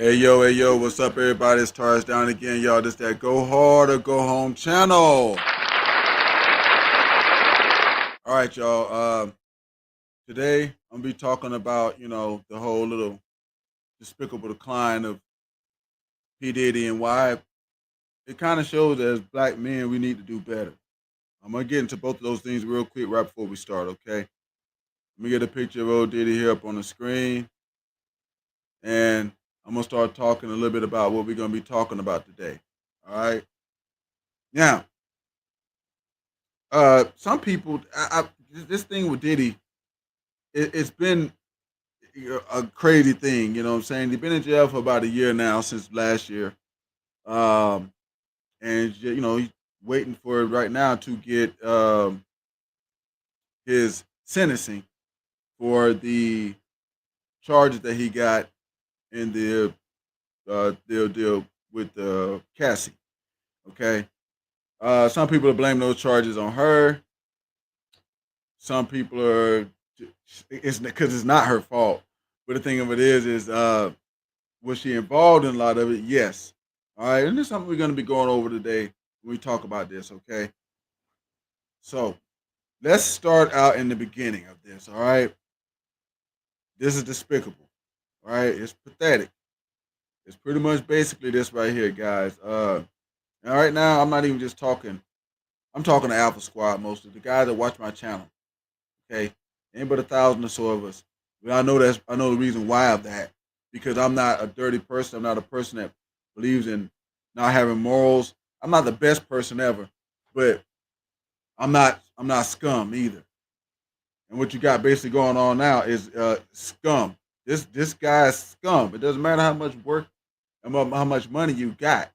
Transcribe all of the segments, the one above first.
Hey yo, what's up, everybody? It's Tars down again, y'all. This that Go Hard or Go Home channel. All right, y'all. Today I'm gonna be talking about the whole little despicable decline of P Diddy and why it kind of shows that as black men we need to do better. I'm gonna get into both of those things real quick right before we start. Okay, let me get a picture of old Diddy here up on the screen, and I'm gonna start talking a little bit about what we're gonna be talking about today. All right, now some people, this thing with Diddy, it's been a crazy thing. You know what I'm saying? He's been in jail for about a year now, since last year, um, and he's waiting for it right now to get his sentencing for the charges that he got in the deal with Cassie. Okay, some people are blaming those charges on her. Some people are it's because it's not her fault. But the thing of it is was she involved in a lot of it? Yes. All right, and this is something we're going to be going over today when we talk about this. Okay, so let's start out in the beginning of this. All right, this is despicable. All right, it's pathetic. It's pretty much basically this right here, guys. And right now, I'm not even just talking. I'm talking to Alpha Squad mostly, the guys that watch my channel. Okay, ain't but 1,000 or so of us. But I know the reason why of that, because I'm not a dirty person. I'm not a person that believes in not having morals. I'm not the best person ever, but I'm not scum either. And what you got basically going on now is scum. This guy is scum. It doesn't matter how much work and how much money you got.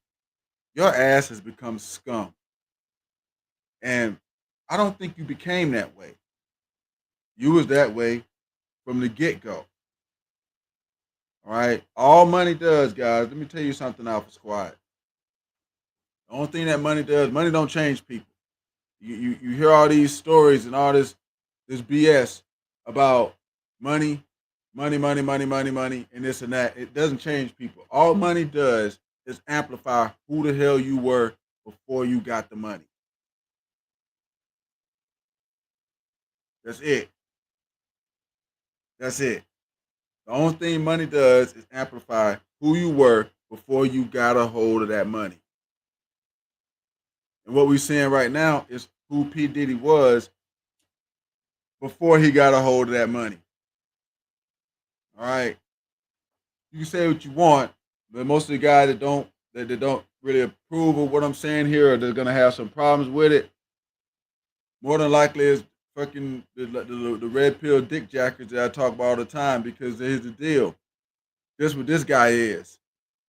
Your ass has become scum. And I don't think you became that way. You was that way from the get go. All right. All money does, guys. Let me tell you something, Alpha Squad. The only thing that money does, money don't change people. You hear all these stories and all this BS about money, money, and this and that. It doesn't change people. All money does is amplify who the hell you were before you got the money. That's it. That's it. The only thing money does is amplify who you were before you got a hold of that money. And what we're seeing right now is who P. Diddy was before he got a hold of that money. All right. You can say what you want, but most of the guys that don't really approve of what I'm saying here, or they're gonna have some problems with it, more than likely is fucking the red pill dick jackers that I talk about all the time. Because here's the deal. This what this guy is.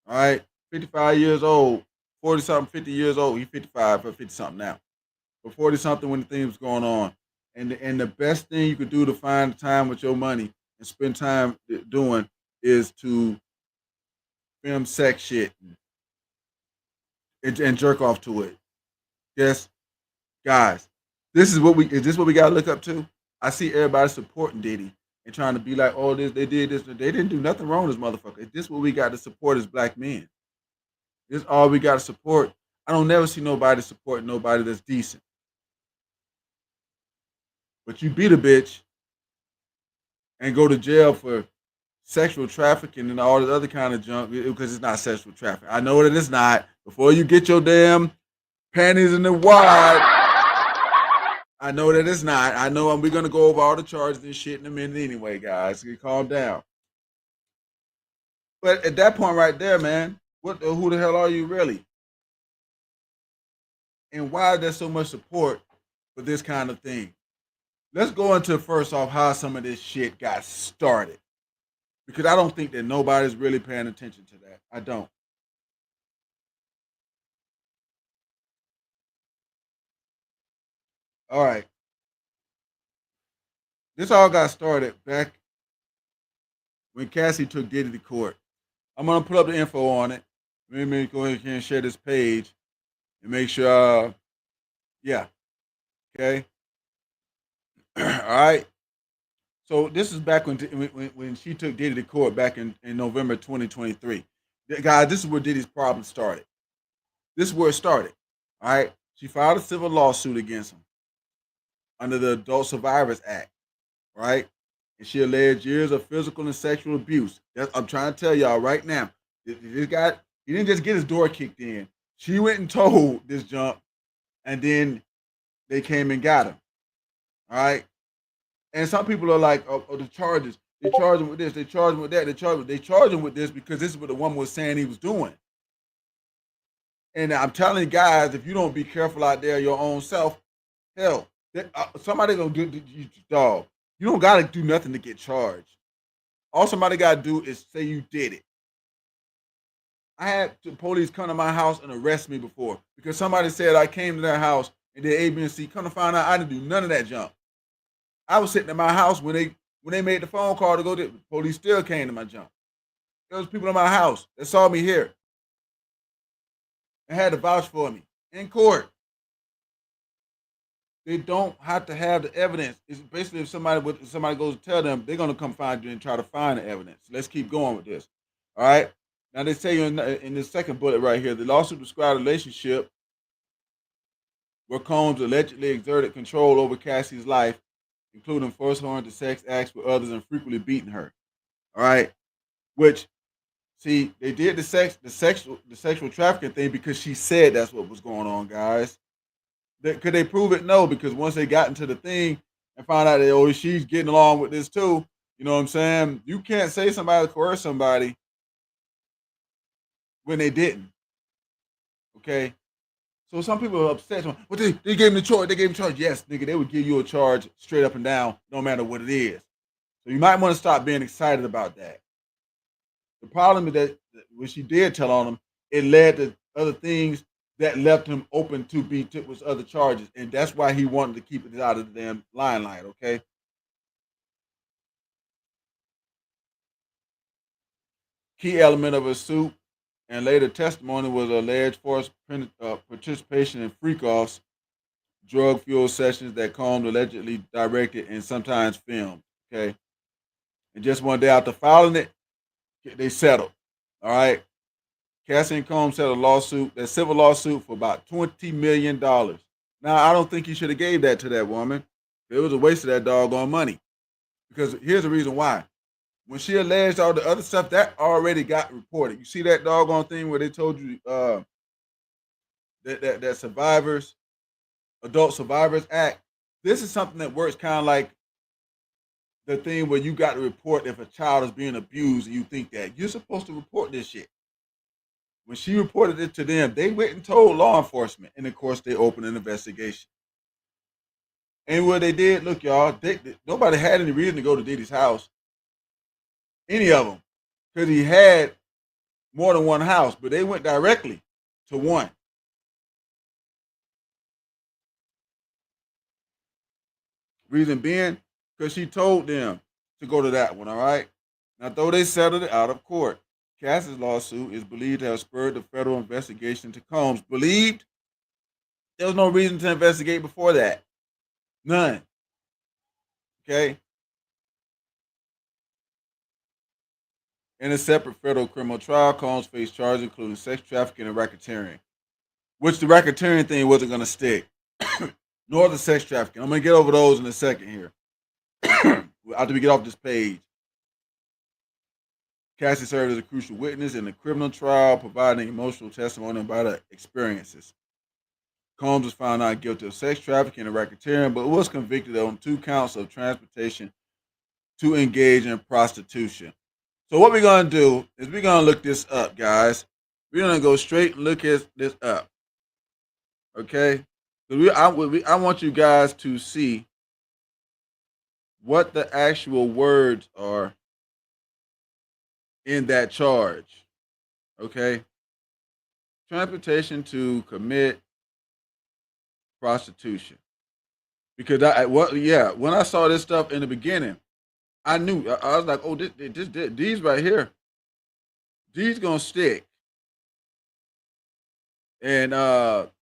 All right. 55 years old, 40 something, 50 years old. He's 55 or 50 something now. But 40 something when the thing was going on. And the best thing you could do to find time with your money and spend time doing is to film sex shit and jerk off to it. Yes, guys, is this what we gotta look up to? I see everybody supporting Diddy and trying to be like, oh, this they did this, they didn't do nothing wrong with this motherfucker. Is this what we got to support as black men? This all we got to support. I don't never see nobody supporting nobody that's decent. But you beat a bitch and go to jail for sexual trafficking and all this other kind of junk because it's not sexual trafficking. I know that it's not. Before you get your damn panties in the wad, I know that it's not. I know we're gonna go over all the charges and shit in a minute anyway, guys. So you calm down. But at that point right there, man, who the hell are you really? And why is there so much support for this kind of thing? Let's go into first off how some of this shit got started. Because I don't think that nobody's really paying attention to that. I don't. All right. This all got started back when Cassie took Diddy to court. I'm gonna put up the info on it. Let me go ahead and share this page and make sure. Yeah. Okay. All right. So this is back when she took Diddy to court back in November 2023. Guys, this is where Diddy's problem started. This is where it started. All right. She filed a civil lawsuit against him under the Adult Survivors Act, right? And she alleged years of physical and sexual abuse. I'm trying to tell y'all right now. This guy, he didn't just get his door kicked in. She went and told this jump, and then they came and got him. All right. And some people are like, oh, the charges. They charge him with this. They charge him with that. They charge him with this because this is what the woman was saying he was doing. And I'm telling you guys, if you don't be careful out there, your own self, hell, somebody gonna do you, dog. You don't gotta do nothing to get charged. All somebody gotta do is say you did it. I had the police come to my house and arrest me before because somebody said I came to their house and did A, B, and C. Come to find out, I didn't do none of that junk. I was sitting in my house when they made the phone call to go. The police still came to my junk. There was people in my house that saw me here and had to vouch for me in court. They don't have to have the evidence. It's basically if somebody goes to tell them, they're gonna come find you and try to find the evidence. Let's keep going with this. All right. Now they say in this second bullet right here, the lawsuit described a relationship where Combs allegedly exerted control over Cassie's life, including forcing her into sex acts with others and frequently beating her. All right. Which see, they did the sexual trafficking thing because she said that's what was going on, guys. Could they prove it? No, because once they got into the thing and found out that oh she's getting along with this too, you know what I'm saying? You can't say somebody coerced somebody when they didn't. Okay. So some people are upset. Well, they gave him the charge. They gave him charge. Yes, nigga, they would give you a charge straight up and down, no matter what it is. So you might want to stop being excited about that. The problem is that when she did tell on him, it led to other things that left him open to be took with other charges, and that's why he wanted to keep it out of the damn limelight. Okay. Key element of her suit and later testimony was alleged forced participation in freak-offs, drug-fueled sessions that Combs allegedly directed and sometimes filmed. Okay. And just one day after filing it, they settled. All right. Cassie and Combs settled a lawsuit, that civil lawsuit, for about $20 million. Now, I don't think he should have gave that to that woman. It was a waste of that doggone money. Because here's the reason why. When she alleged all the other stuff, that already got reported. You see that doggone thing where they told you that Adult Survivors Act. This is something that works kind of like the thing where you got to report if a child is being abused and you think that. You're supposed to report this shit. When she reported it to them, they went and told law enforcement, and of course, they opened an investigation. And what they did, look, y'all, nobody had any reason to go to Diddy's house, any of them, because he had more than one house, but they went directly to one. Reason being, because she told them to go to that one, all right? Now, though they settled it out of court, Cass's lawsuit is believed to have spurred the federal investigation to Combs. Believed? There was no reason to investigate before that. None. Okay? In a separate federal criminal trial, Combs faced charges including sex trafficking and racketeering, which the racketeering thing wasn't going to stick, nor the sex trafficking. I'm going to get over those in a second here. After we get off this page, Cassie served as a crucial witness in the criminal trial, providing emotional testimony about her experiences. Combs was found not guilty of sex trafficking and racketeering, but was convicted on 2 counts of transportation to engage in prostitution. So what we're gonna do is we're gonna look this up, guys. We're gonna go straight and look this up. Okay? I want you guys to see what the actual words are in that charge. Okay? Transportation to commit prostitution. Because when I saw this stuff in the beginning, I knew I was like, oh, these right here, these gonna stick. And prostitution,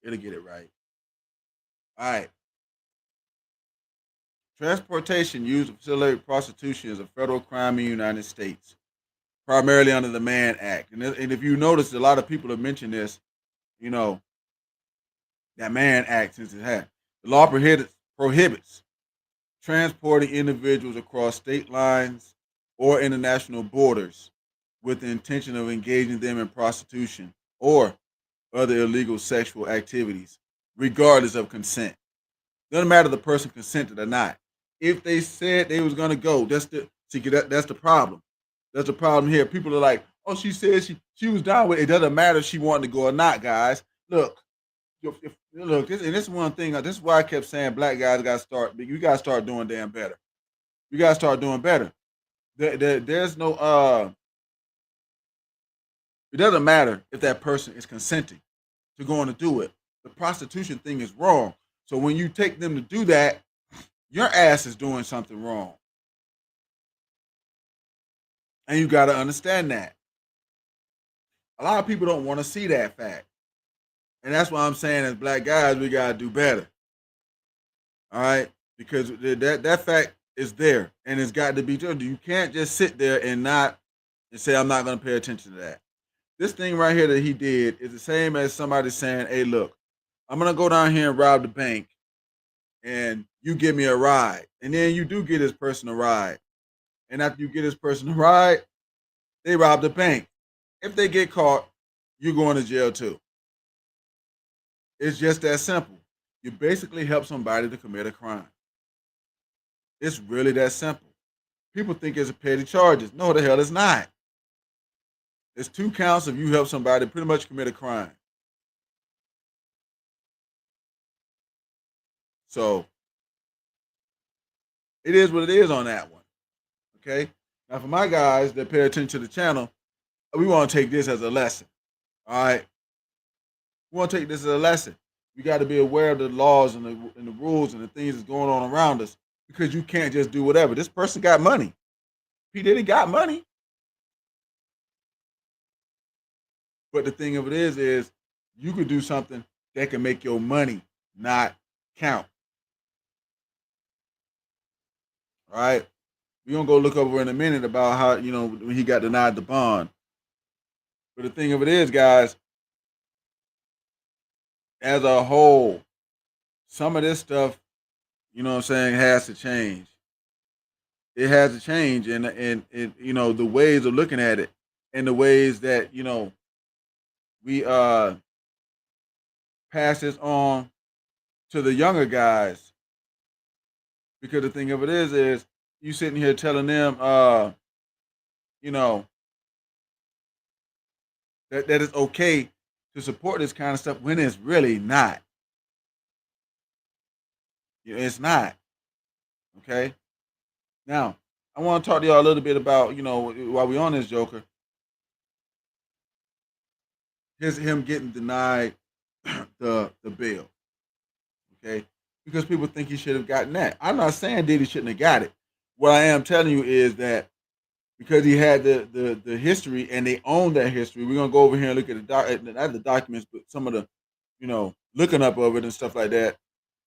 it'll get it right. All right, Transportation used to facilitate prostitution is a federal crime in the United States, primarily under the Mann Act. And if you notice, a lot of people have mentioned this, you know, that Mann Act since it had. The law prohibits transporting individuals across state lines or international borders with the intention of engaging them in prostitution or other illegal sexual activities, regardless of consent. Doesn't matter if the person consented or not. If they said they was gonna go, that's the problem. That's the problem here. People are like, oh, she said she was down with it. It doesn't matter if she wanted to go or not, guys. Look, look, this is one thing. This is why I kept saying black guys got to start. You got to start doing damn better. You got to start doing better. There's no. It doesn't matter if that person is consenting to going to do it. The prostitution thing is wrong. So when you take them to do that, your ass is doing something wrong, and you got to understand that. A lot of people don't want to see that fact, and that's why I'm saying, as black guys, we got to do better. All right, because that fact is there, and it's got to be done. You can't just sit there and say I'm not going to pay attention to that. This thing right here that he did is the same as somebody saying, "Hey, look, I'm going to go down here and rob the bank, and you give me a ride," and then you do get this person a ride, and after you get this person a ride, they rob the bank. If they get caught, you're going to jail too. It's just that simple. You basically help somebody to commit a crime. It's really that simple. People think it's a petty charges. No, the hell it's not. It's 2 counts if you help somebody pretty much commit a crime. So it is what it is on that one. Okay. Now for my guys that pay attention to the channel, we want to take this as a lesson. All right. We want to take this as a lesson. You got to be aware of the laws and the rules and the things that's going on around us, because you can't just do whatever. This person got money. P. Diddy got money. But the thing of it is you could do something that can make your money not count. All right. We're going to go look over in a minute about how, when he got denied the bond. But the thing of it is, guys, as a whole, some of this stuff, has to change. It has to change, and the ways of looking at it, and the ways that we pass this on to the younger guys. Because the thing of it is you sitting here telling them, that it's okay to support this kind of stuff when it's really not. It's not. Okay. Now, I want to talk to y'all a little bit about, while we on this Joker, here's him getting denied the bill. Okay. Because people think he should have gotten that. I'm not saying Diddy shouldn't have got it. What I am telling you is that because he had the history and they own that history, we're gonna go over here and look at not the documents, but some of the, looking up of it and stuff like that,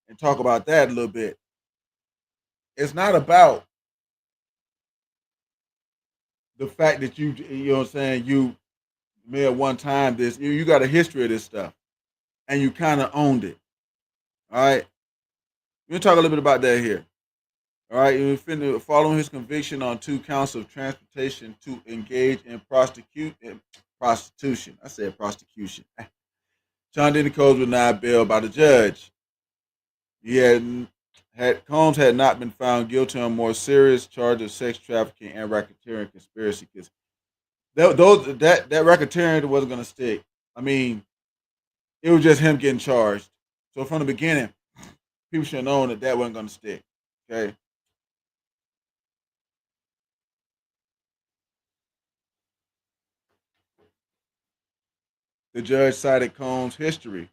and talk about that a little bit. It's not about the fact that you know what I'm saying, you may have one time this, you got a history of this stuff and you kind of owned it. All right. We're gonna talk a little bit about that here. All right, following his conviction on 2 counts of transportation to engage in prostitution. I said prostitution. Sean Diddy Combs was denied bail by the judge. He Combs had not been found guilty on more serious charges of sex trafficking and racketeering conspiracy. Because that racketeering wasn't going to stick. I mean, it was just him getting charged. So from the beginning, people should have known that wasn't going to stick. Okay. The judge cited Combs' history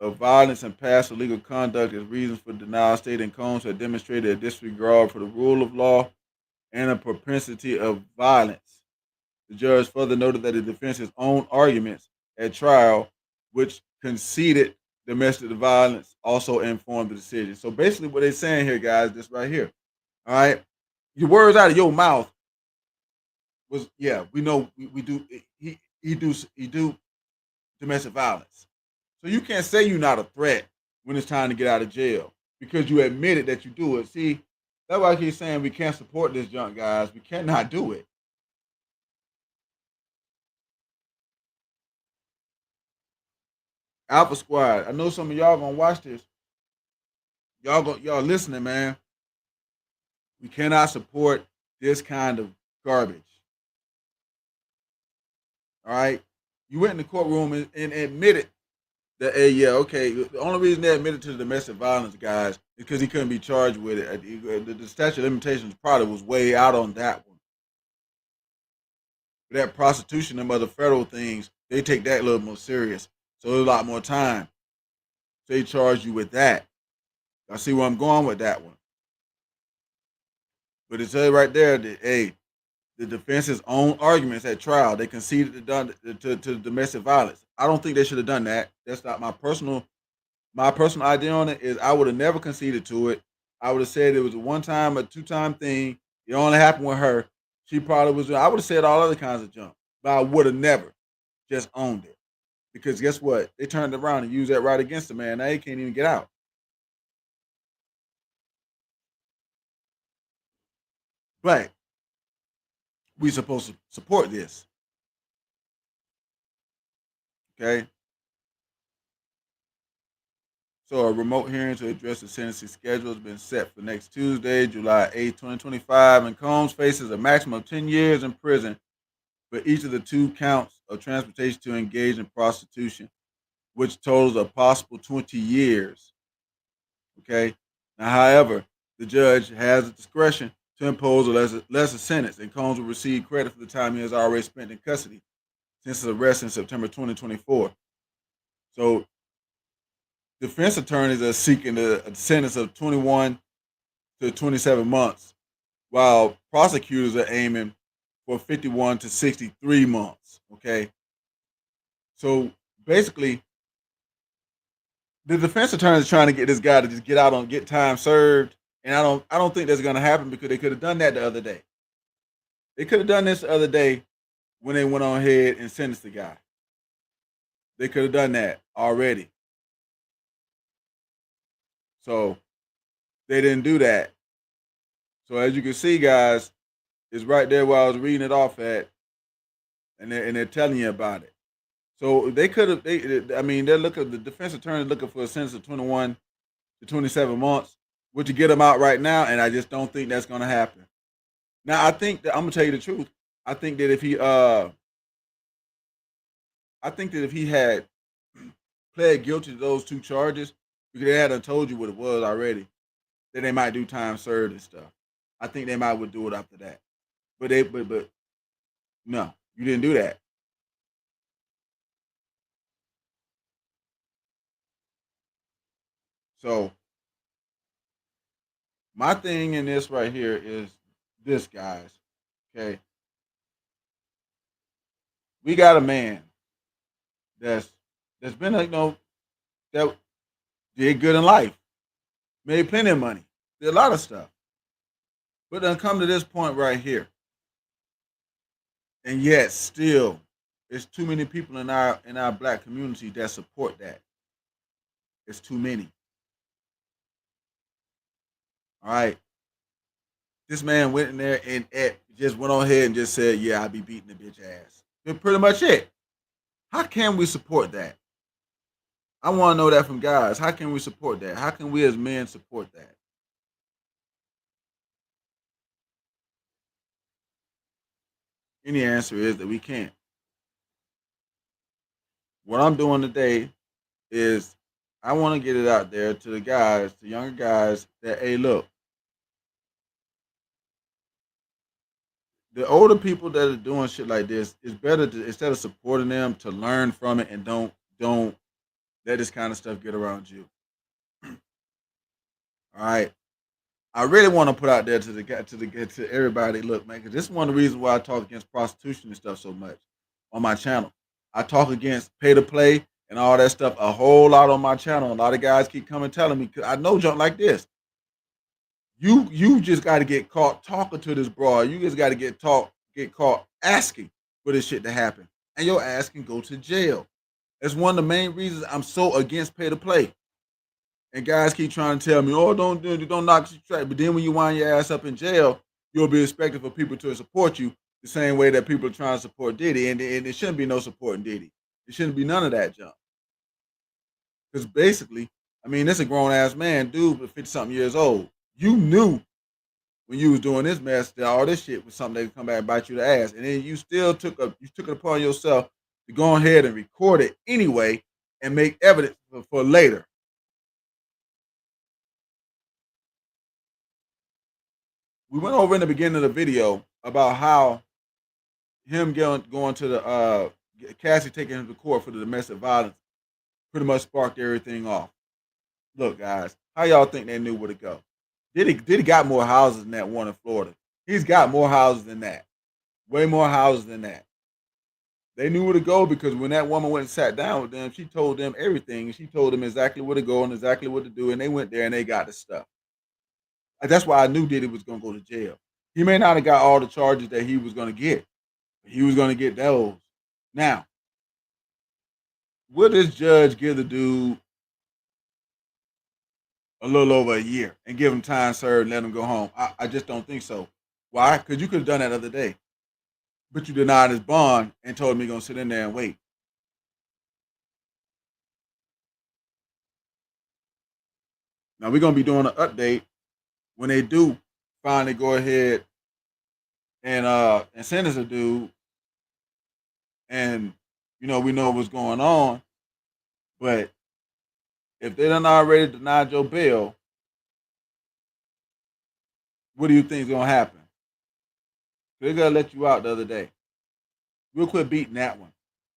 of violence and past illegal conduct as reasons for denial, stating Combs had demonstrated a disregard for the rule of law and a propensity of violence. The judge further noted that the defense's own arguments at trial, which conceded domestic violence also informed the decision. So basically, what they're saying here, guys, this right here. All right, your words out of your mouth was, yeah, we know we do. He do domestic violence. So you can't say you're not a threat when it's time to get out of jail because you admitted that you do it. See, that's why I keep saying we can't support this junk, guys. We cannot do it. Alpha Squad. I know some of y'all gonna watch this. Y'all listening, man. We cannot support this kind of garbage. All right. You went in the courtroom and admitted that, hey, yeah, okay. The only reason they admitted to the domestic violence, guys, is because he couldn't be charged with it. The statute of limitations probably was way out on that one. But that prostitution and other federal things, they take that a little more serious. So there's a lot more time. So they charge you with that. I see where I'm going with that one. But it says right there that, hey, the defense's own arguments at trial, they conceded to domestic violence. I don't think they should have done that. That's not my personal idea on it. Is I would have never conceded to it. I would have said it was a one time, a 2 time thing. It only happened with her. She probably was. I would have said all other kinds of junk, but I would have never just owned it because guess what? They turned around and used that right against the man. Now he can't even get out. But we supposed to support this. Okay. So a remote hearing to address the sentencing schedule has been set for next Tuesday, July 8th, 2025, and Combs faces a maximum of 10 years in prison for each of the 2 counts of transportation to engage in prostitution, which totals a possible 20 years. Okay. Now, however, the judge has the discretion to impose a lesser sentence, and Combs will receive credit for the time he has already spent in custody since his arrest in September 2024. So defense attorneys are seeking a sentence of 21 to 27 months, while prosecutors are aiming for 51 to 63 months. Okay. So basically, the defense attorney is trying to get this guy to just get time served. And I don't think that's gonna happen because they could have done that the other day. They could have done this the other day when they went on ahead and sentenced the guy. They could have done that already. So they didn't do that. So as you can see, guys, it's right there where I was reading it off at, and they're telling you about it. So they could have. I mean, the defense attorney looking for a sentence of 21 to 27 months, which to get him out right now, and I just don't think that's going to happen. Now, I think that I'm gonna tell you the truth. I think that if he, I think that if he had pled guilty to those 2 charges, because they hadn't told you what it was already, then they might do time served and stuff. I think they might would do it after that. But no, you didn't do that. So my thing in this right here is this, guys. Okay, we got a man that's that's been that did good in life, made plenty of money, did a lot of stuff, but then come to this point right here, and yet still, it's too many people in our black community that support that. It's too many. All right, this man went in there and just went on ahead and just said, "Yeah, I be beating the bitch ass." That's pretty much it. How can we support that? I want to know that from guys. How can we support that? How can we as men support that? Any answer is that we can't. What I'm doing today is I want to get it out there to the guys, the younger guys, that hey, look, the older people that are doing shit like this, it's better to instead of supporting them to learn from it and don't let this kind of stuff get around you. All right. I really want to put out there to everybody. Look, man, because this is one of the reasons why I talk against prostitution and stuff so much on my channel. I talk against pay to play. and all that stuff a whole lot on my channel. A lot of guys keep coming telling me, 'cause I know junk like this. You just got to get caught talking to this broad. You just got to get caught asking for this shit to happen, and your ass can go to jail. That's one of the main reasons I'm so against pay to play. And guys keep trying to tell me, "Oh, don't knock your track." But then when you wind your ass up in jail, you'll be expected for people to support you the same way that people are trying to support Diddy, and it shouldn't be no supporting Diddy. It shouldn't be none of that junk. Because basically, I mean, this a grown ass man, dude, but 50 something years old. You knew when you was doing this mess that all this shit was something that could come back and bite you the ass, and then you still took it upon yourself to go ahead and record it anyway and make evidence for later. We went over in the beginning of the video about how him going to the Cassie taking him to court for the domestic violence pretty much sparked everything off. Look, guys, how y'all think they knew where to go? Diddy got more houses than that one in Florida. He's got more houses than that. Way more houses than that. They knew where to go because when that woman went and sat down with them, she told them everything. She told them exactly where to go and exactly what to do. And they went there and they got the stuff. That's why I knew Diddy was going to go to jail. He may not have got all the charges that he was going to get, but he was going to get those. Now, will this judge give the dude a little over a year and give him time served and let him go home? I just don't think so. Why? Because you could have done that the other day. But you denied his bond and told him he's going to sit in there and wait. Now, we're going to be doing an update when they do finally go ahead and sentence a dude. And, we know what's going on. But if they done already denied your bail, what do you think is going to happen? They're going to let you out the other day. We'll quit beating that one.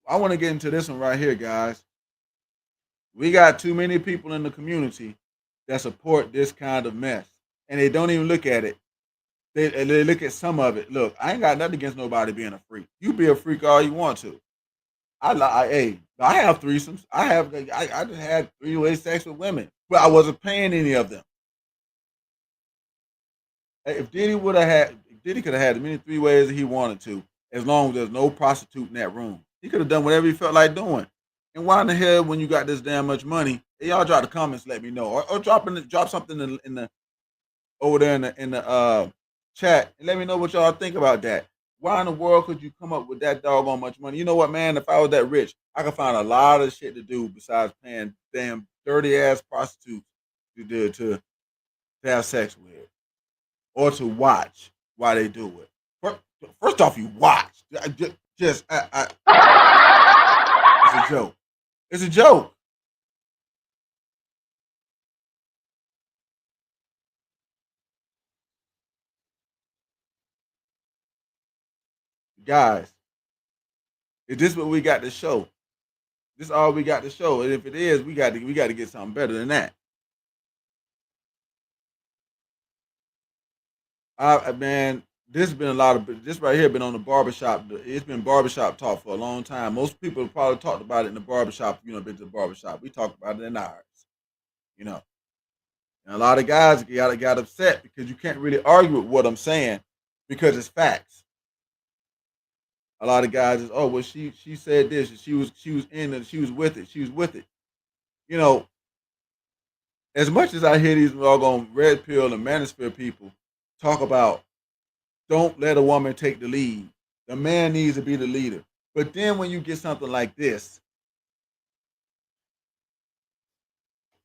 I want to get into this one right here, guys. We got too many people in the community that support this kind of mess. And they don't even look at it. They look at some of it. Look, I ain't got nothing against nobody being a freak. You be a freak all you want to. I have threesomes. I just had three-way sex with women, but I wasn't paying any of them. If Diddy could have had as many three ways as he wanted to, as long as there's no prostitute in that room. He could have done whatever he felt like doing. And why in the hell, when you got this damn much money, y'all drop the comments, let me know, or drop something in the over there in the chat and let me know what y'all think about that. Why in the world could you come up with that doggone much money? You know what, man? If I was that rich, I could find a lot of shit to do besides paying damn dirty ass prostitutes to have sex with or to watch while they do it. First off, you watch. It's a joke. It's a joke. Guys, is this what we got to show? This is all we got to show. And if it is, we got to get something better than that. Man, this right here been on the barbershop. It's been barbershop talk for a long time. Most people have probably talked about it in the barbershop. Been to the barbershop. We talked about it in ours. And a lot of guys got upset because you can't really argue with what I'm saying because it's facts. A lot of guys is, oh well, she said this, and she was in it, she was with it. As much as I hear these doggone red pill and manosphere people talk about, don't let a woman take the lead. The man needs to be the leader. But then when you get something like this,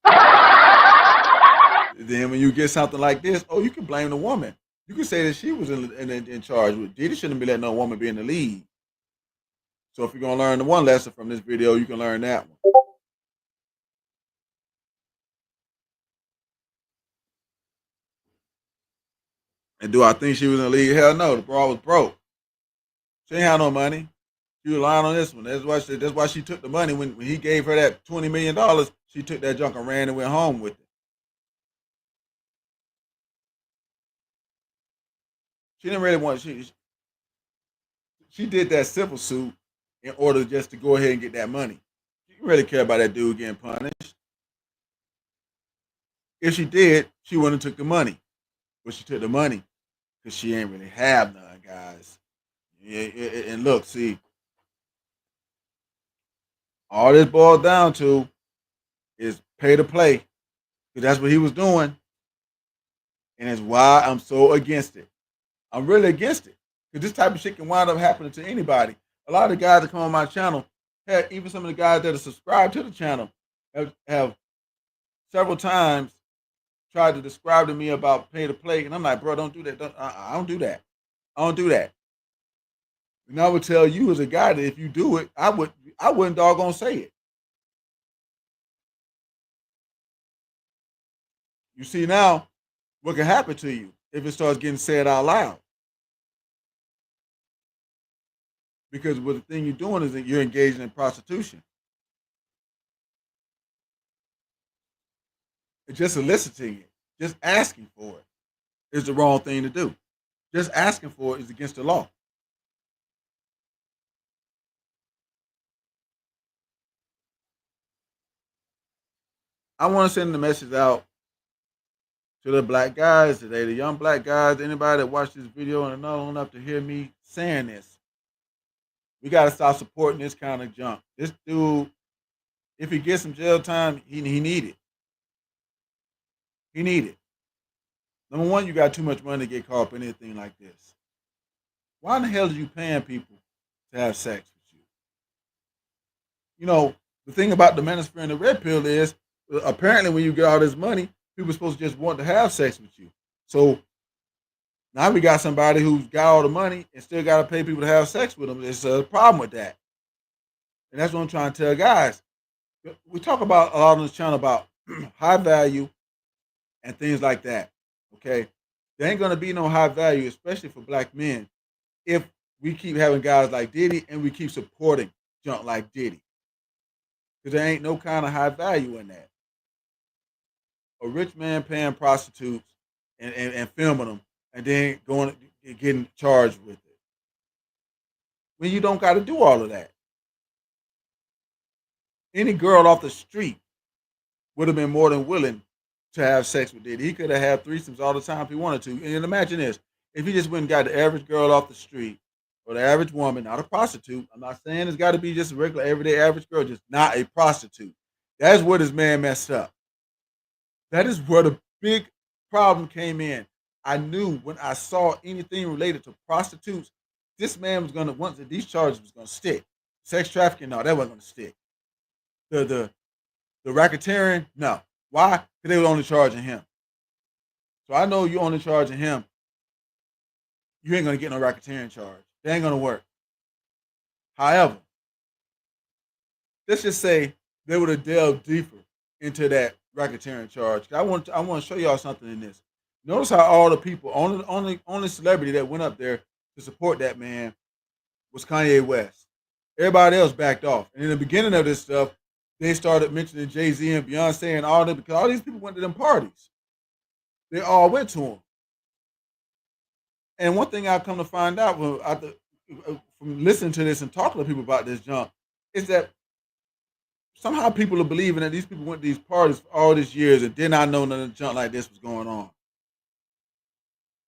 oh, you can blame the woman. You can say that she was in charge. Diddy shouldn't be letting no woman be in the lead. So if you're gonna learn the one lesson from this video, you can learn that one. And do I think she was in the league? Hell no. The bra was broke. She ain't had no money. She was lying on this one. That's why she took the money when he gave her that $20 million. She took that junk and ran and went home with it. She didn't really want. She did that civil suit in order just to go ahead and get that money. Didn't really care about that dude getting punished. If she did, she wouldn't have took the money. But she took the money because she ain't really have none, guys. And look, see, all this boils down to is pay to play. Because that's what he was doing. And it's why I'm so against it. I'm really against it. Because this type of shit can wind up happening to anybody. A lot of the guys that come on my channel, even some of the guys that are subscribed to the channel, have several times tried to describe to me about pay to play. And I'm like, bro, don't do that. I don't do that. I don't do that. And I would tell you as a guy that if you do it, I wouldn't doggone say it. You see now what can happen to you if it starts getting said out loud. Because what the thing you're doing is that you're engaging in prostitution. It's just eliciting it, just asking for it is the wrong thing to do. Just asking for it is against the law. I want to send the message out to the black guys today, the young black guys, anybody that watched this video and not long enough to hear me saying this. We got to stop supporting this kind of junk. This dude, if he gets some jail time, he need it. He need it. Number one, you got too much money to get caught up in anything like this. Why in the hell are you paying people to have sex with you? You know, the thing about the manosphere and the red pill is apparently when you get all this money, people are supposed to just want to have sex with you. So now we got somebody who's got all the money and still got to pay people to have sex with them. There's a problem with that. And that's what I'm trying to tell guys. We talk about a lot on this channel about high value and things like that. Okay. There ain't going to be no high value, especially for black men, if we keep having guys like Diddy and we keep supporting junk like Diddy. Because there ain't no kind of high value in that. A rich man paying prostitutes and filming them and then going getting charged with it. When you don't got to do all of that. Any girl off the street would have been more than willing to have sex with Diddy. He could have had threesomes all the time if he wanted to. And imagine this. If he just went and got the average girl off the street or the average woman, not a prostitute. I'm not saying it's got to be just a regular, everyday average girl, just not a prostitute. That's where this man messed up. That is where the big problem came in. I knew when I saw anything related to prostitutes, this man was going to, once these charges was going to stick. Sex trafficking, no, that wasn't going to stick. The racketeering, no. Why? Because they were only charging him. So I know you only charging him. You ain't going to get no racketeering charge. They ain't going to work. However, let's just say they would have delved deeper into that racketeering charge. I want to show y'all something in this. Notice how all the people, only celebrity that went up there to support that man was Kanye West. Everybody else backed off. And in the beginning of this stuff, they started mentioning Jay-Z and Beyonce and all that because all these people went to them parties. They all went to them. And one thing I've come to find out from listening to this and talking to people about this junk is that somehow people are believing that these people went to these parties for all these years and did not know none of the junk like this was going on.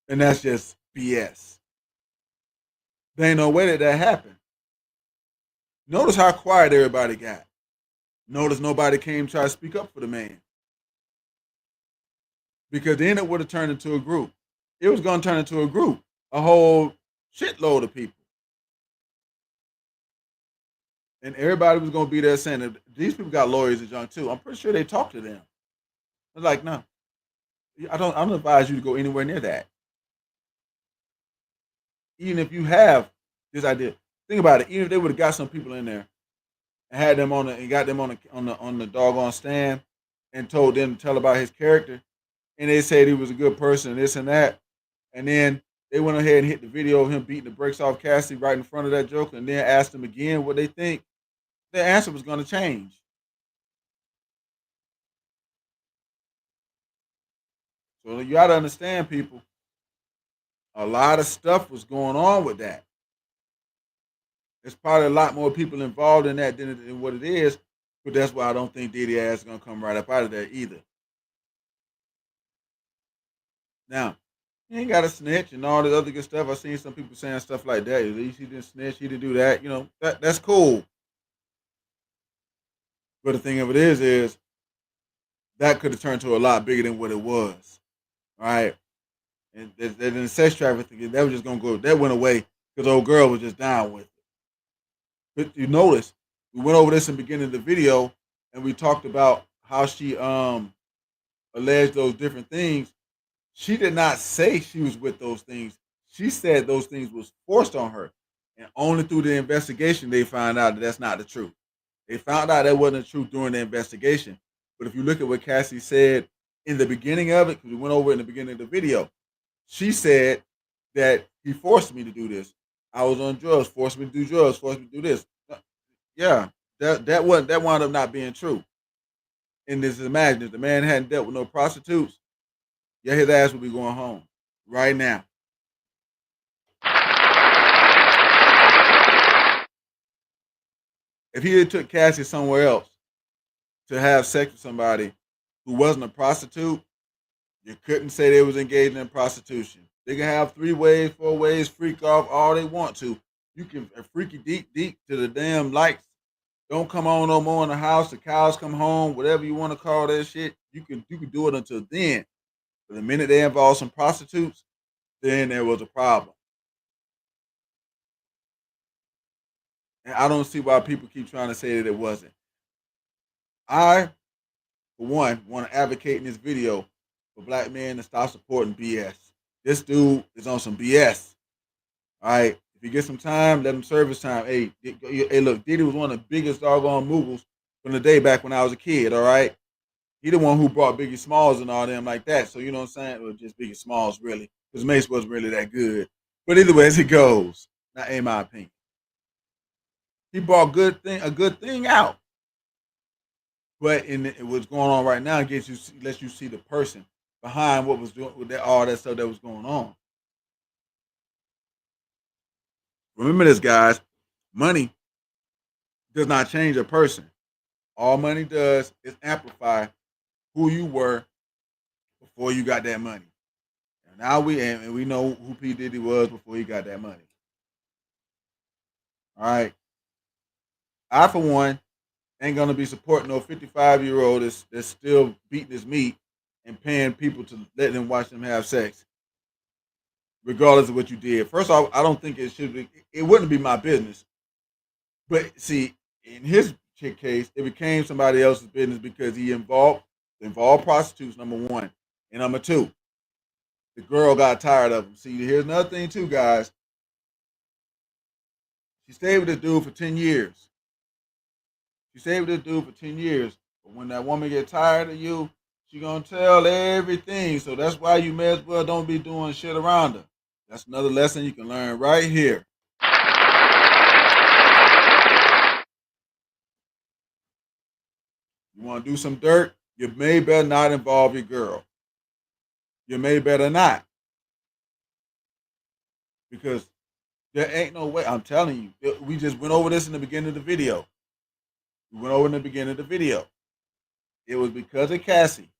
And that's just BS. There ain't no way that happened. Notice how quiet everybody got. Notice nobody came to try to speak up for the man. Because then it would have turned into a group. It was going to turn into a group. A whole shitload of people. And everybody was going to be there saying that these people got lawyers and junk too. I'm pretty sure they talked to them. I was like, no. I don't advise you to go anywhere near that. Even if you have this idea. Think about it. Even if they would have got some people in there and had them and got them on the doggone stand and told them to tell about his character, and they said he was a good person and this and that, and then they went ahead and hit the video of him beating the brakes off Cassie right in front of that joker, and then asked them again what they think, their answer was going to change. So you got to understand, people, a lot of stuff was going on with that. There's probably a lot more people involved in that than what it is, But that's why I don't think Diddy ass is gonna come right up out of there either. Now, he ain't got to snitch and all the other good stuff. I seen some people saying stuff like that. At least he didn't snitch. He didn't do that. You know, that's cool. But the thing of it is that could have turned to a lot bigger than what it was. Right? And then the sex trafficking, that was just gonna go. That went away because old girl was just down with it. But you notice we went over this in the beginning of the video, and we talked about how she alleged those different things. She did not say she was with those things. She said those things was forced on her, and only through the investigation they found out that that's not the truth. They found out that wasn't the truth during the investigation. But if you look at what Cassie said in the beginning of it, because we went over it in the beginning of the video, she said that he forced me to do this. I was on drugs, forced me to do drugs, forced me to do this. Yeah, that wound up not being true. And this is imagine if the man hadn't dealt with no prostitutes, yeah, his ass would be going home right now. If he had took Cassie somewhere else to have sex with somebody who wasn't a prostitute, you couldn't say they was engaging in prostitution. They can have 3 ways, 4 ways, freak off all they want to. You can freaky deep to the damn lights. Don't come on no more in the house. The cows come home, whatever you want to call that shit. You can do it until then. But the minute they involve some prostitutes, then there was a problem. And I don't see why people keep trying to say that it wasn't. I, for one, want to advocate in this video for black men to stop supporting BS. This dude is on some BS. All right. If you get some time, let him serve his time. Hey, look, Diddy was one of the biggest doggone moguls from the day back when I was a kid. All right. He the one who brought Biggie Smalls and all them like that. So you know what I'm saying? Well, just Biggie Smalls really, because Mace wasn't really that good. But either way, as it goes, not in my opinion, he brought a good thing out. But in what's going on right now, lets you see the person behind what was doing with all that stuff that was going on. Remember this, guys. Money does not change a person. All money does is amplify who you were before you got that money. And now we know who P Diddy was before he got that money. All right. I for one ain't gonna be supporting no 55-year-old that's still beating his meat and paying people to let them watch them have sex, regardless of what you did. First off, I don't think it wouldn't be my business. But see, in his chick case, it became somebody else's business because he involved prostitutes, number one. And number two, the girl got tired of him. See, here's another thing too, guys. She stayed with this dude for 10 years. She stayed with this dude for 10 years. But when that woman get tired of you, she gonna tell everything. So that's why you may as well don't be doing shit around her. That's another lesson you can learn right here. You want to do some dirt? You may better not involve your girl. You may better not. Because there ain't no way. I'm telling you. We just went over this in the beginning of the video. We went over in the beginning of the video. It was because of Cassie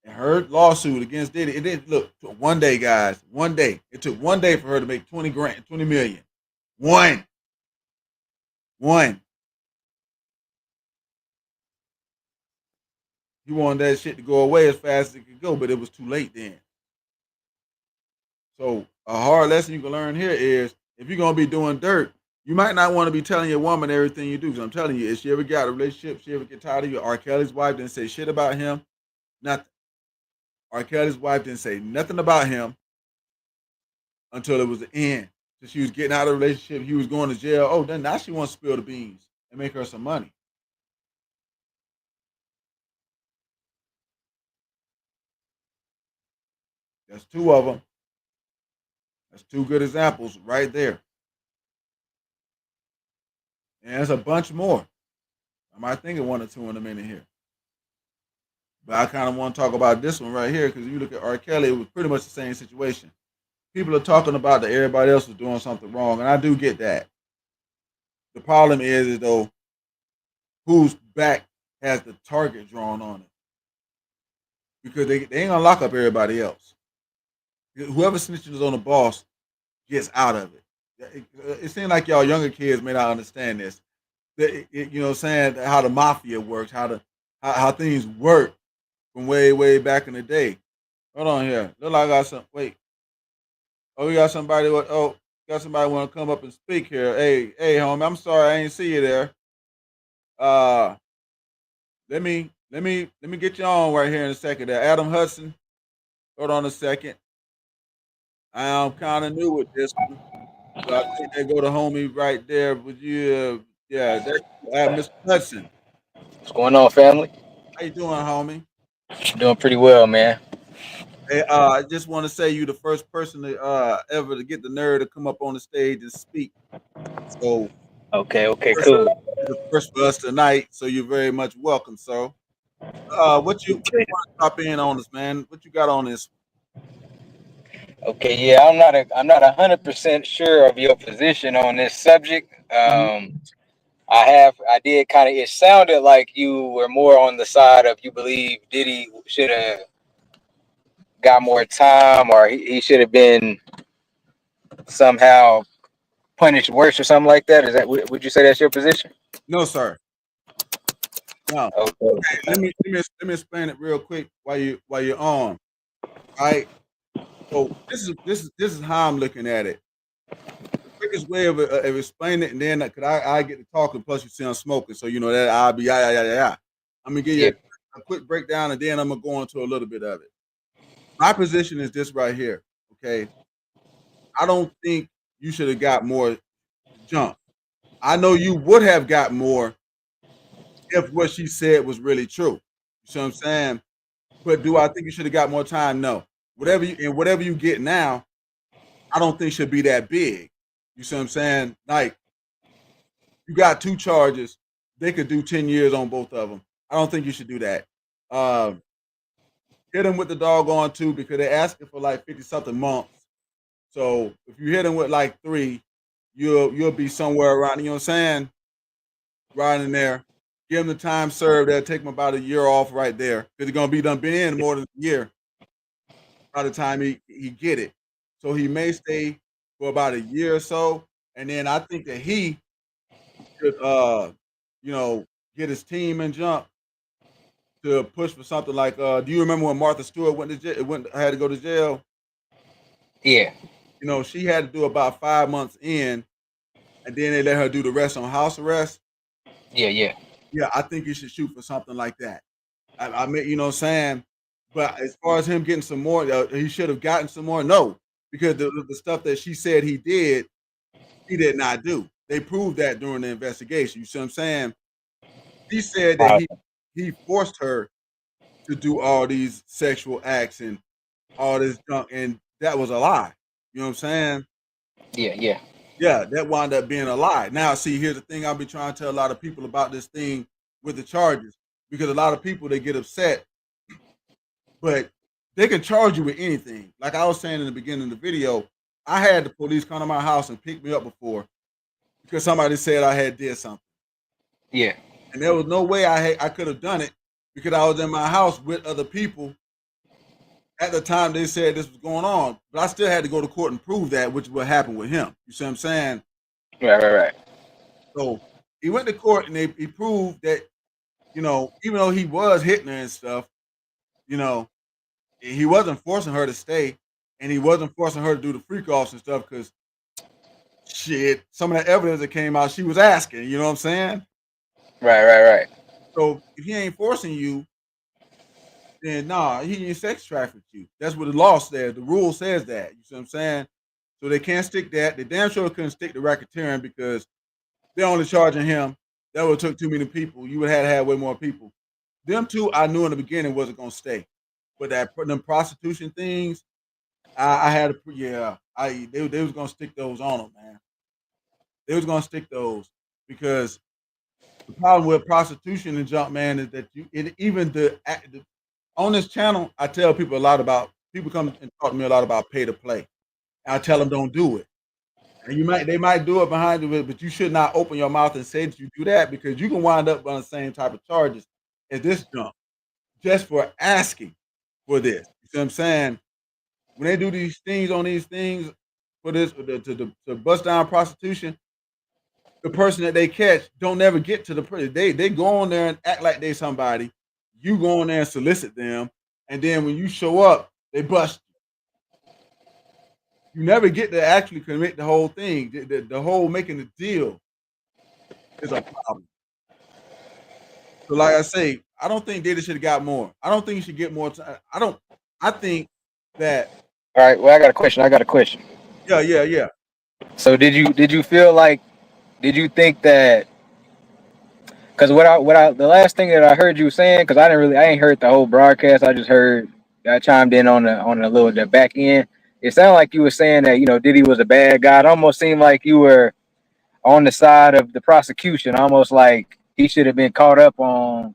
and her lawsuit against Diddy. It didn't look one day, guys. One day. It took 1 day for her to make 20 grand, 20 million. One. He wanted that shit to go away as fast as it could go, but it was too late then. So a hard lesson you can learn here is if you're gonna be doing dirt, you might not want to be telling your woman everything you do. Because I'm telling you, if she ever got a relationship, she ever get tired of you. R. Kelly's wife didn't say shit about him. Nothing. R. Kelly's wife didn't say nothing about him until it was the end. So she was getting out of the relationship. He was going to jail. Oh, then now she wants to spill the beans and make her some money. That's 2 of them. That's 2 good examples right there. And there's a bunch more. I might think of 1 or 2 in a minute here. But I kind of want to talk about this one right here because you look at R. Kelly, it was pretty much the same situation. People are talking about that everybody else was doing something wrong, and I do get that. The problem is though, whose back has the target drawn on it, because they ain't gonna lock up everybody else. Whoever snitches on the boss gets out of it. It seems like y'all younger kids may not understand this. You know what I'm saying? How the mafia works, how things work from way back in the day. Hold on here. Look like I got some. Wait. Oh, we got somebody. Got somebody want to come up and speak here. Hey, homie. I'm sorry I ain't see you there. Uh, let me get you on right here in a second. There, Adam Hudson. Hold on a second. I'm kind of new with this one, so I think they go to homie right there. Would you? Yeah, that's Mr. Hudson. What's going on, family? How you doing, homie? Doing pretty well, man. Hey, I just want to say you the first person to ever to get the nerve to come up on the stage and speak. So Okay, first, cool. you're the first for us tonight. So you're very much welcome, sir. What you want to drop in on us, man? What you got on this? Okay, yeah, I'm not 100% sure of your position on this subject. Mhm. I did kind of. It sounded like you were more on the side of you believe Diddy should have got more time, or he should have been somehow punished worse, or something like that. Is that would you say that's your position? No, sir. No. Okay. Okay. Let me explain it real quick while you're on. All right. So this is how I'm looking at it. The quickest way of explaining it, and then because I get to talking, plus you see I'm smoking, so you know that I'll be yeah. I'm gonna give you Yeah. a quick breakdown, and then I'm gonna go into a little bit of it. My position is this right here. Okay, I don't think you should have got more jump. I know you would have got more if what she said was really true. You see what I'm saying? But do I think you should have got more time? No. Whatever you get now, I don't think should be that big. You see what I'm saying? Like you got two charges, they could do 10 years on both of them. I don't think you should do that. Um, hit them with the doggone two because they're asking for like 50 something months. So if you hit them with like three, you'll be somewhere around. You know what I'm saying? Right in there. Give him the time served. That'll take him about a year off right there because he's gonna be done been in more than a year by the time he get it. So he may stay for about a year or so, and then I think that he should you know get his team and jump to push for something like do you remember when Martha Stewart went to jail, had to go to jail? Yeah. You know, she had to do about 5 months in, and then they let her do the rest on house arrest. Yeah. Yeah. Yeah, I think you should shoot for something like that. I mean, you know what I'm saying? But as far as him getting some more, he should have gotten some more. No, because the stuff that she said he did not do. They proved that during the investigation. You see what I'm saying? She said that Right. he forced her to do all these sexual acts and all this junk, and that was a lie. You know what I'm saying? Yeah. Yeah. Yeah, that wound up being a lie. Now, see, here's the thing I've been trying to tell a lot of people about this thing with the charges, because a lot of people they get upset, but they can charge you with anything. Like I was saying in the beginning of the video, I had the police come to my house and pick me up before because somebody said I had did something, Yeah. and there was no way I could have done it because I was in my house with other people at the time they said this was going on. But I still had to go to court and prove that, which is what happened with him. You see what I'm saying? Right. So he went to court and he proved that, even though he was hitting her and stuff, you know, he wasn't forcing her to stay, and he wasn't forcing her to do the freak offs and stuff because shit, some of the evidence that came out, she was asking. You know what I'm saying? Right. So if he ain't forcing you, then nah, he ain't sex trafficked you. That's what the law says. The rule says that. You see what I'm saying? So they can't stick that. They damn sure couldn't stick the racketeering because they're only charging him. That would have took too many people. You would have had to have way more people. Them two, I knew in the beginning wasn't gonna stay, but them prostitution things, I had to, yeah, they was gonna stick those on them, man. They was gonna stick those because the problem with prostitution and junk, man, is that even on this channel, I tell people a lot about people come and talk to me a lot about pay to play. I tell them don't do it. And they might do it behind you, but you should not open your mouth and say that you do that because you can wind up on the same type of charges as this junk just for asking for this. You see what I'm saying? When they do these things on these things for this to bust down prostitution, the person that they catch don't never get to the person. They go on there and act like they somebody. You go on there and solicit them, and then when you show up, they bust you. You never get to actually commit the whole thing. The whole making the deal is a problem. So, like I say, I don't think Diddy should have got more. I don't think he should get more time. I don't. I think that All right. Well, I got a question. I got a question. yeah. So did you feel like did you think that because what I the last thing that I heard you saying because I ain't heard the whole broadcast. I just heard I chimed in on a little the back end. It sounded like you were saying that Diddy was a bad guy. It almost seemed like you were on the side of the prosecution, almost like he should have been caught up on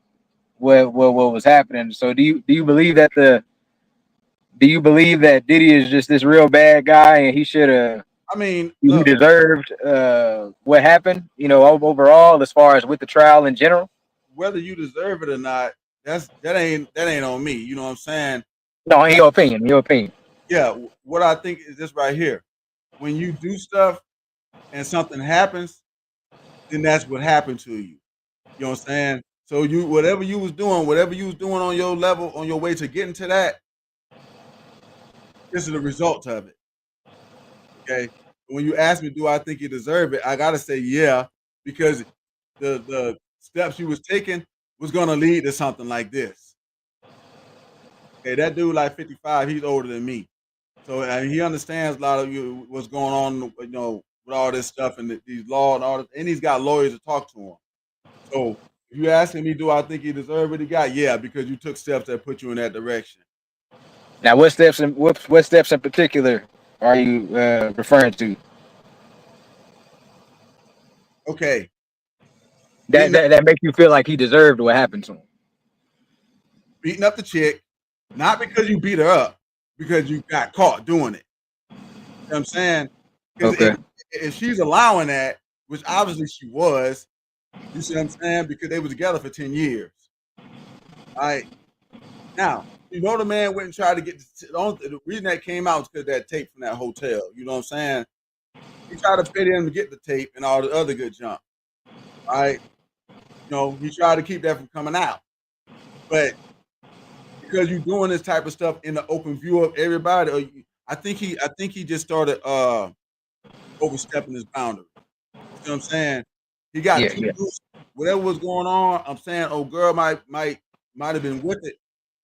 what was happening. So do you believe that Diddy is just this real bad guy and he should have I mean, he look, deserved what happened, overall as far as with the trial in general? whether you deserve it or not, that ain't on me. You know what I'm saying? No, in your opinion, Yeah. What I think is this right here. When you do stuff and something happens, then that's what happened to you. You know what I'm saying? So whatever you was doing on your level, on your way to getting to that, this is the result of it. Okay. When you ask me, do I think you deserve it? I gotta say, yeah, because the steps you was taking was gonna lead to something like this. Okay, that dude like 55, he's older than me. So he understands a lot of what's going on, with all this stuff and these law and all this, and he's got lawyers to talk to him. So if you asking me, do I think he deserved what he got? Yeah, because you took steps that put you in that direction. now what steps in particular are you referring to Okay, that, beating up, that that make you feel like he deserved what happened to him? beating up the chick, not because you beat her up, because you got caught doing it. You know what I'm saying? Because Okay. if she's allowing that, which obviously she was, you see what I'm saying? Because they were together for 10 years. All right. Now, the man went and tried to get the reason that came out was because that tape from that hotel. You know what I'm saying? He tried to fit in to get the tape and all the other good junk. All right. He tried to keep that from coming out. But because you're doing this type of stuff in the open view of everybody, I think he just started overstepping his boundary. You know what I'm saying? He got Yeah, too yeah. loose. Whatever was going on, I'm saying, oh girl might have been with it,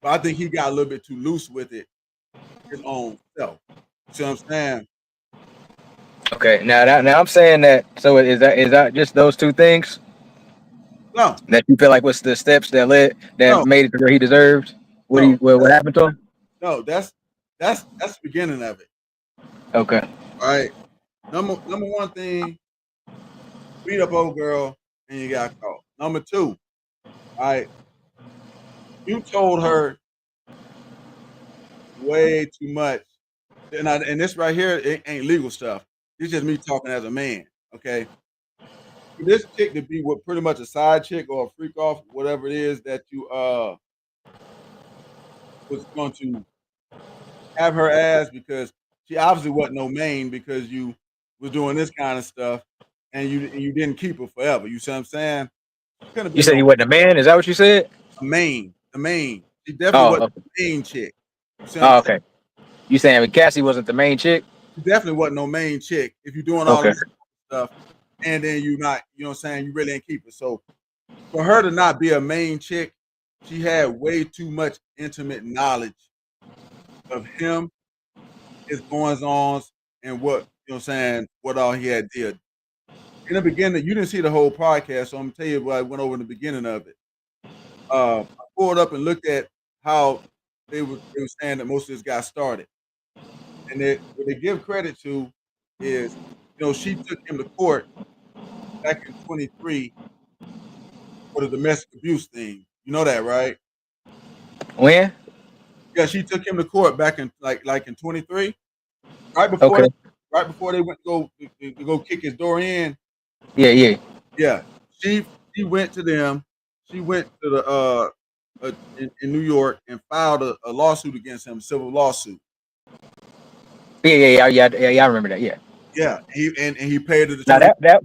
but I think he got a little bit too loose with it his own self. You see what I'm saying? Okay. Now I'm saying that. So is that just those two things No, that you feel like what's the steps that no, made it to where he deserved no. what happened to him? No, that's the beginning of it. Okay. All right. Number one thing, beat up old girl and you got caught. Number two, all right, you told her way too much. And this right here, it ain't legal stuff. It's just me talking as a man. Okay. For this chick to be what pretty much a side chick or a freak off, whatever it is that you was going to have her ass because she obviously wasn't no main because you was doing this kind of stuff and you didn't keep her forever. You see what I'm saying? She couldn't have You been said no he wasn't a man. Is that what you said? the main. She definitely Oh, wasn't okay. the main chick. You see what I'm Oh, saying? okay. You saying Cassie wasn't the main chick? She definitely wasn't no main chick if you're doing all Okay. of this stuff and then you not, you know what I'm saying, you really ain't keep it. So for her to not be a main chick, she had way too much intimate knowledge of him, his goings ons, and what, you know what I'm saying, what all he had did. In the beginning, you didn't see the whole podcast, so I'm gonna tell you what I went over in the beginning of it. I pulled up and looked at how they were saying that most of this got started. And what they give credit to is, she took him to court back in 23 for the domestic abuse thing. You know that, right? When? Yeah, she took him to court back in like in 23, right before Okay. that, right before they went to go kick his door in. Yeah, yeah, Yeah, she went to them. She went to the in New York and filed a lawsuit against him, civil lawsuit. yeah. I remember that. Yeah. Yeah, and he paid her the Now 20.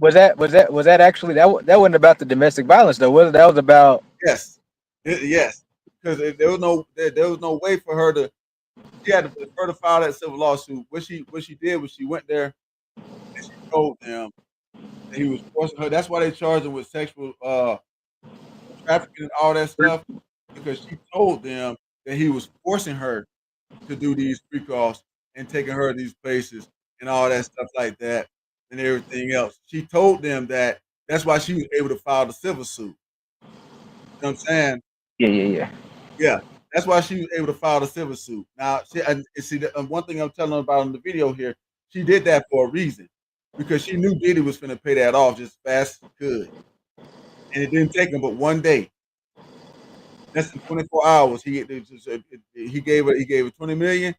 was that actually that wasn't about the domestic violence though. Was that was about? Yes, yes, because there was no way for her to. She had to for her to file that civil lawsuit. What she did was she went there and she told them that he was forcing her. That's why they charged him with sexual trafficking and all that stuff, because she told them that he was forcing her to do these freak offs and taking her to these places and all that stuff like that and everything else. She told them that. That's why she was able to file the civil suit. You know what I'm saying? Yeah, yeah, yeah. Yeah, that's why she was able to file the civil suit. Now, and see, one thing I'm telling her about in the video here, she did that for a reason, because she knew Diddy was going to pay that off just as fast as he could, and it didn't take him but one day, less than 24 hours. He gave her 20 million.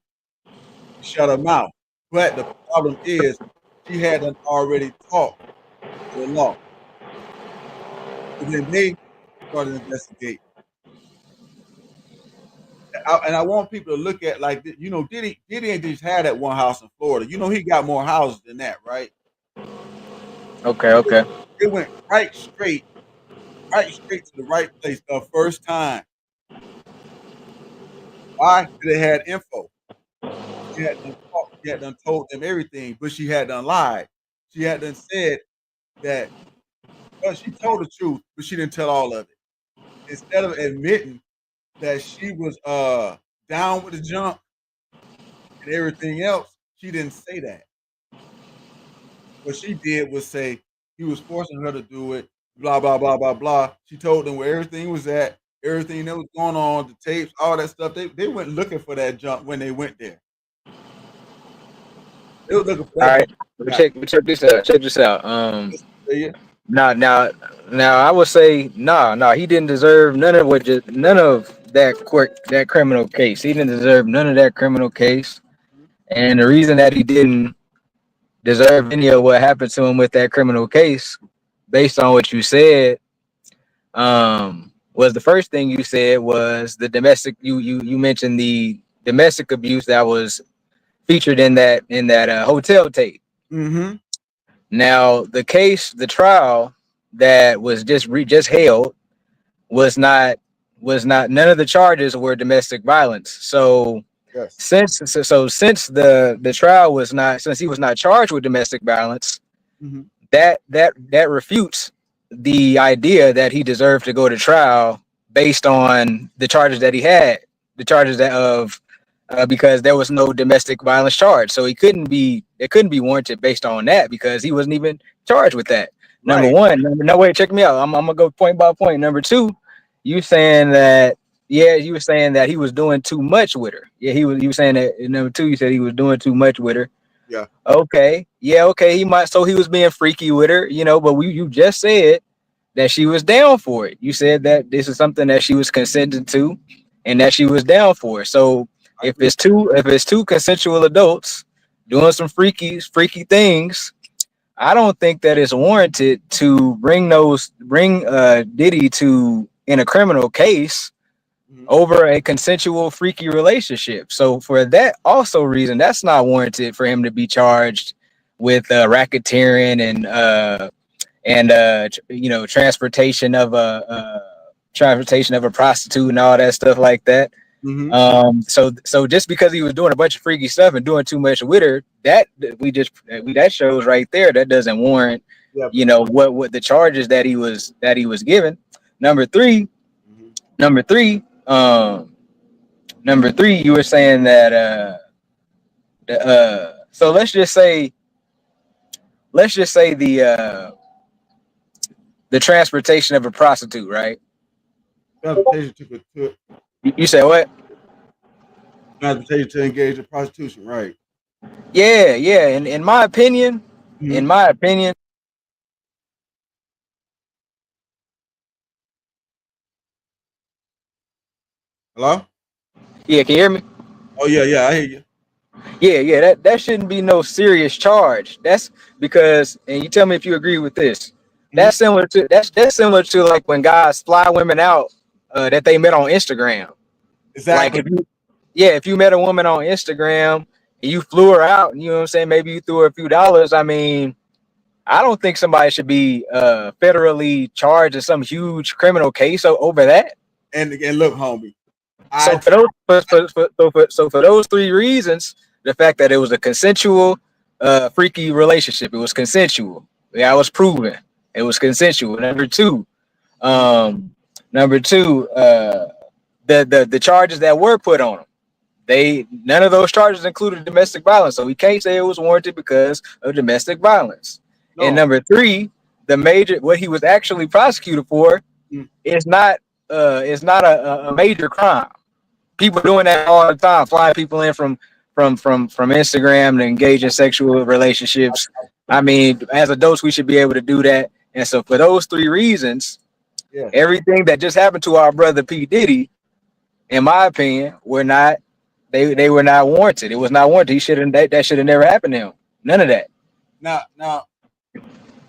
She shut her mouth. But the problem is, she had done already talked to the law, and then they started investigating. And I want people to look at, like, Diddy ain't just had that one house in Florida. You know, he got more houses than that, right? Okay, okay. It went right straight to the right place the first time. Why? Because they had info. She had done talked, she had done told them everything, but she had done lied. She had done said that, well, she told the truth, but she didn't tell all of it. Instead of admitting that she was down with the junk and everything else, she didn't say that. What she did was say he was forcing her to do it, blah, blah, blah, blah, blah. She told them where everything was at, everything that was going on, the tapes, all that stuff. They went looking for that junk when they went there. They were looking for All that junk. right. Check this out. Check this out. Yeah. Now, now, now, I would say, nah. He didn't deserve none of that criminal case. He didn't deserve none of that criminal case. And the reason that he didn't deserve any of what happened to him with that criminal case, based on what you said, was the first thing you said was the domestic. You mentioned the domestic abuse that was featured in that hotel tape. Mm-hmm. Now, the trial that was just held was not none of the charges were domestic violence. So Yes. since the trial was not since he was not charged with domestic violence, Mm-hmm. that refutes the idea that he deserved to go to trial based on the charges that he had, the charges that of because there was no domestic violence charge, so it couldn't be warranted based on that because he wasn't even charged with that. Number Right. one, no wait, check me out. I'm gonna go point by point. Number two, you saying that you were saying that he was doing too much with her. Yeah, he was. You were saying that number two, you said he was doing too much with her. Yeah. Okay. Yeah, okay. He might so he was being freaky with her, but you just said that she was down for it. You said that this is something that she was consenting to and that she was down for it. So I agree. if it's two consensual adults doing some freaky things, I don't think that it's warranted to bring Diddy to in a criminal case Mm-hmm. over a consensual freaky relationship. So for that also reason, that's not warranted for him to be charged with racketeering and transportation of a prostitute and all that stuff like that. Mm-hmm. So just because he was doing a bunch of freaky stuff and doing too much with her, that shows right there that doesn't warrant, Yeah. what the charges that he was given. Number three, Mm-hmm. number three, um, number three, you were saying that so let's just say the transportation of a prostitute, right? Transportation to You said what? transportation to engage in prostitution. Right. Yeah, yeah. In my opinion, Mm-hmm. in my opinion, Hello. yeah. Can you hear me? Oh yeah, yeah. I hear you. Yeah, that shouldn't be no serious charge. That's because, and you tell me if you agree with this. Mhm. That's similar to like when guys fly women out that they met on Instagram. Like Exactly. if you met a woman on Instagram and you flew her out, you know what I'm saying? Maybe you threw her a few dollars. I mean, I don't think somebody should be federally charged in some huge criminal case over that. And look, homie, So I for those for those three reasons, the fact that it was a consensual, freaky relationship, it was consensual. Yeah, I was proven it was consensual. Um, number two, the charges that were put on him, they none of those charges included domestic violence, so we can't say it was warranted because of domestic violence. And no. number three, the major what he was actually prosecuted for Mm. is not a major crime. People doing that all the time, flying people in from Instagram to engage in sexual relationships. I mean, as adults, we should be able to do that. And so, for those three reasons, Yeah. everything that just happened to our brother P Diddy, in my opinion, were not they were not warranted. It was not warranted. He shouldn't that should have never happened to him. None of that. Now,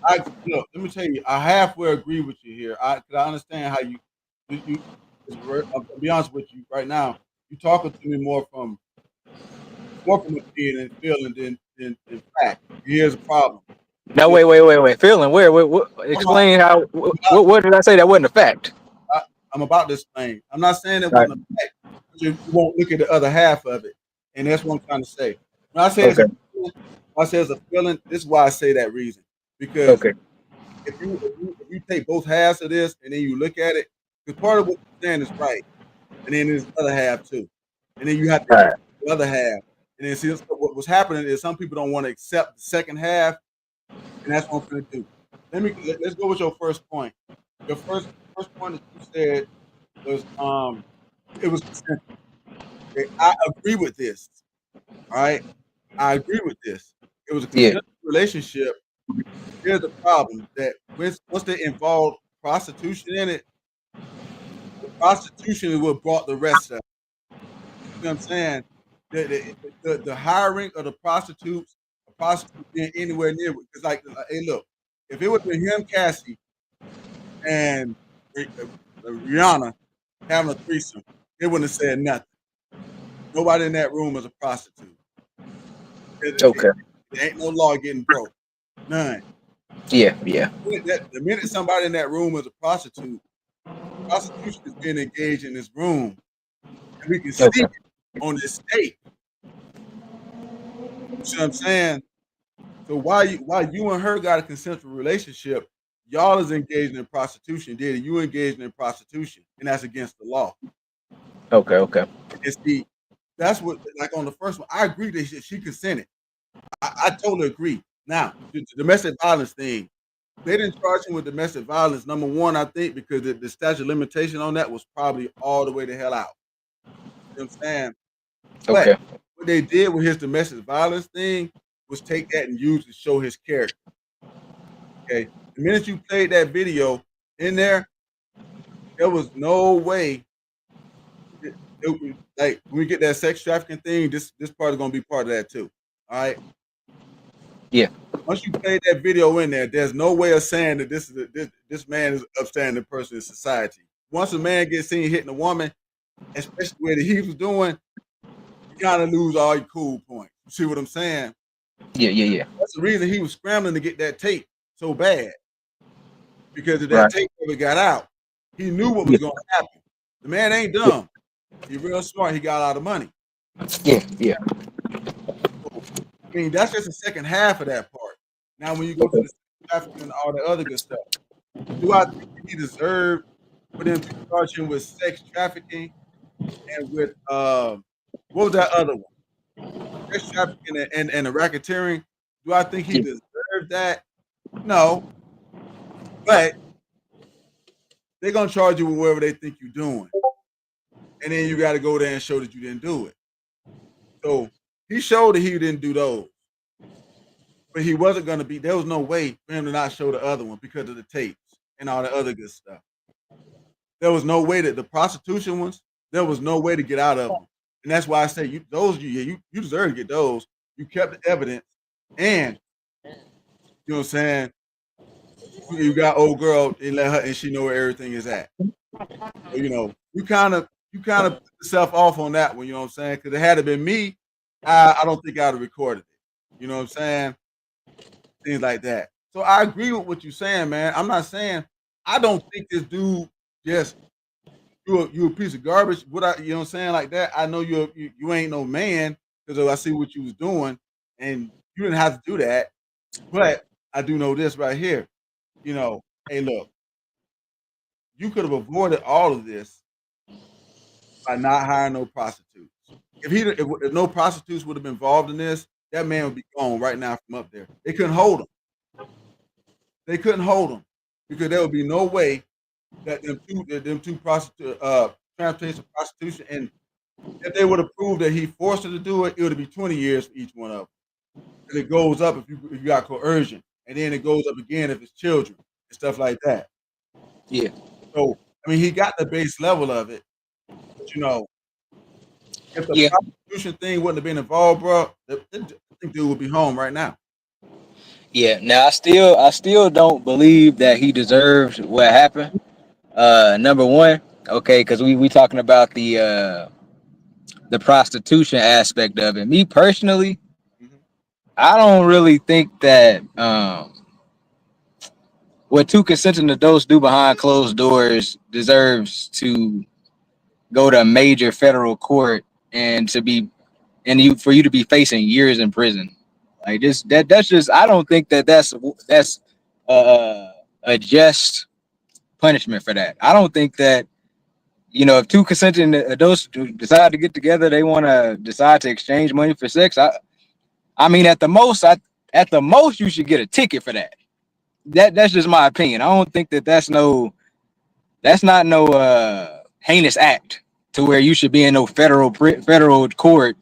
I look. Let me tell you, I halfway agree with you here. Cause I understand how you. I'm gonna be honest with you right now. You talking to me more from opinion and feeling than fact. Here's the problem. No, It- wait. Feeling where? I'm, about, Explain how. I'm about What did I say that wasn't a fact? I'm about to explain. I'm not saying it All right. wasn't a fact. You won't look at the other half of it, and that's what I'm trying to say. When I say it's Okay. a feeling, when I say it's a feeling, this is why I say that reason. Because Okay. if you take both halves of this and then you look at it, because part of what you're saying is right, and then there's the other half too, and then you have to All accept right. the other half, and then see what's happening is some people don't want to accept the second half, and that's what I'm going to do. Let's go with your first point. Your first point that you said was it was consensual. Okay, I agree with this. All right, I agree with this. It was a Yeah. consensual relationship. Here's the problem that once they involve prostitution in it, the prostitution is what brought the rest of it. You know what I'm saying? The hiring of the prostitutes, a prostitute being anywhere near, because hey, look, if it would have been him, Cassie, and Rihanna having a threesome, they wouldn't have said nothing. Nobody in that room is a prostitute. Okay. There ain't no law getting broke. None. Yeah. Yeah. The minute somebody in that room is a prostitute, prostitution is being engaged in this room, and we can see Okay. it on this tape. You see what I'm saying? So why you and her got a consensual relationship, y'all is engaging in prostitution. Did you engaging in prostitution, and that's against the law. Okay. Okay. And see, that's what like on the first one. I agree that she consented. I totally agree. Now the domestic violence thing, they didn't charge him with domestic violence. Number one, I think because the statute of limitation on that was probably all the way the hell out. You know what I'm saying? But Okay. what they did with his domestic violence thing was take that and use it to show his character. Okay. The minute you played that video in there was no way like when we get that sex trafficking thing, this part is gonna be part of that too. All right. Yeah. Once you play that video in there, there's no way of saying that this man is an upstanding person in society. Once a man gets seen hitting a woman, especially what he was doing, you kind of lose all your cool points. You see what I'm saying? Yeah. Yeah. Yeah. That's the reason he was scrambling to get that tape so bad. Because if that Right. tape ever got out, he knew what Yeah. was going to happen. The man ain't dumb. He's real smart. He got a lot of money. Yeah. Yeah. So, I mean, that's just the second half of that part. Now, when you go to Okay. the trafficking and all the other good stuff, do I think he deserved for them to charge him with sex trafficking and with what was that other one? Sex trafficking and the racketeering. Do I think he Yeah. deserved that? No, but they're gonna charge you with whatever they think you're doing, and then you got to go there and show that you didn't do it. So he showed that he didn't do those, but he wasn't gonna be. There was no way for him to not show the other one because of the tapes and all the other good stuff. There was no way that the prostitution ones. There was no way to get out of them. And that's why I say you deserve to get those. You kept the evidence, and you know what I'm saying. You got old girl and let her, and she know where everything is at. So, you kind of put yourself off on that one. You know what I'm saying? Because it had it been me, I don't think I'd have recorded it. You know what I'm saying? Things like that. So I agree with what you're saying, man. I'm not saying I don't think this dude just you a piece of garbage. You know what I'm saying, like that. I know you ain't no man because I see what you was doing, and you didn't have to do that. But I do know this right here. Hey, look, you could have avoided all of this by not hiring no prostitutes. If no prostitutes would have been involved in this, that man would be gone right now from up there. They couldn't hold him. They couldn't hold him because there would be no way that them two transportation prostitution, and if they would have proved that he forced her to do it, it would be 20 years for each one of them. And it goes up if you got coercion, and then it goes up again if it's children and stuff like that. Yeah. So I mean, he got the base level of it, but if the Yeah. prostitution thing wouldn't have been involved, bro, I think dude would be home right now. Yeah. Now I still don't believe that he deserves what happened. Number one, okay, because we talking about the prostitution aspect of it. Me personally, Mm-hmm. I don't really think that what two consenting adults do behind closed doors deserves to go to a major federal court and to be and you for you to be facing years in prison. Like this, that's just I don't think that that's a just punishment for that. I don't think that if two consenting adults decide to get together, they want to decide to exchange money for sex. I mean, at the most, you should get a ticket for that. That's just my opinion. I don't think that's not no heinous act to where you should be in no federal court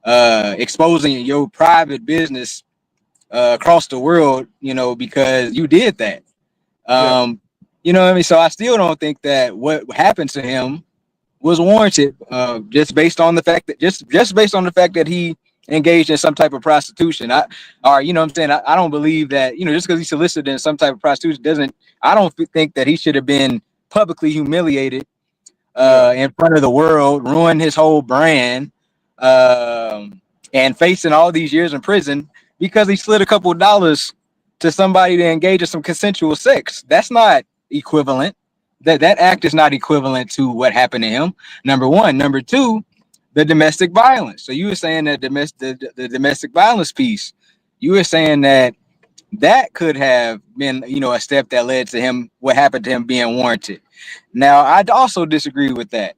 exposing your private business across the world, because you did that. Yeah, You know what I mean? So I still don't think that what happened to him was warranted, just based on the fact that just based on the fact that he engaged in some type of prostitution. Or you know what I'm saying? I don't believe that just because he solicited in some type of prostitution doesn't. I don't think that he should have been publicly humiliated yeah, in front of the world, ruin his whole brand, and facing all these years in prison because he slid a couple of dollars to somebody to engage in some consensual sex. That's not equivalent. That act is not equivalent to what happened to him. Number one. Number two, the domestic violence. So you were saying that the domestic violence piece. You were saying that could have been, a step that led to him, what happened to him being warranted. Now, I'd also disagree with that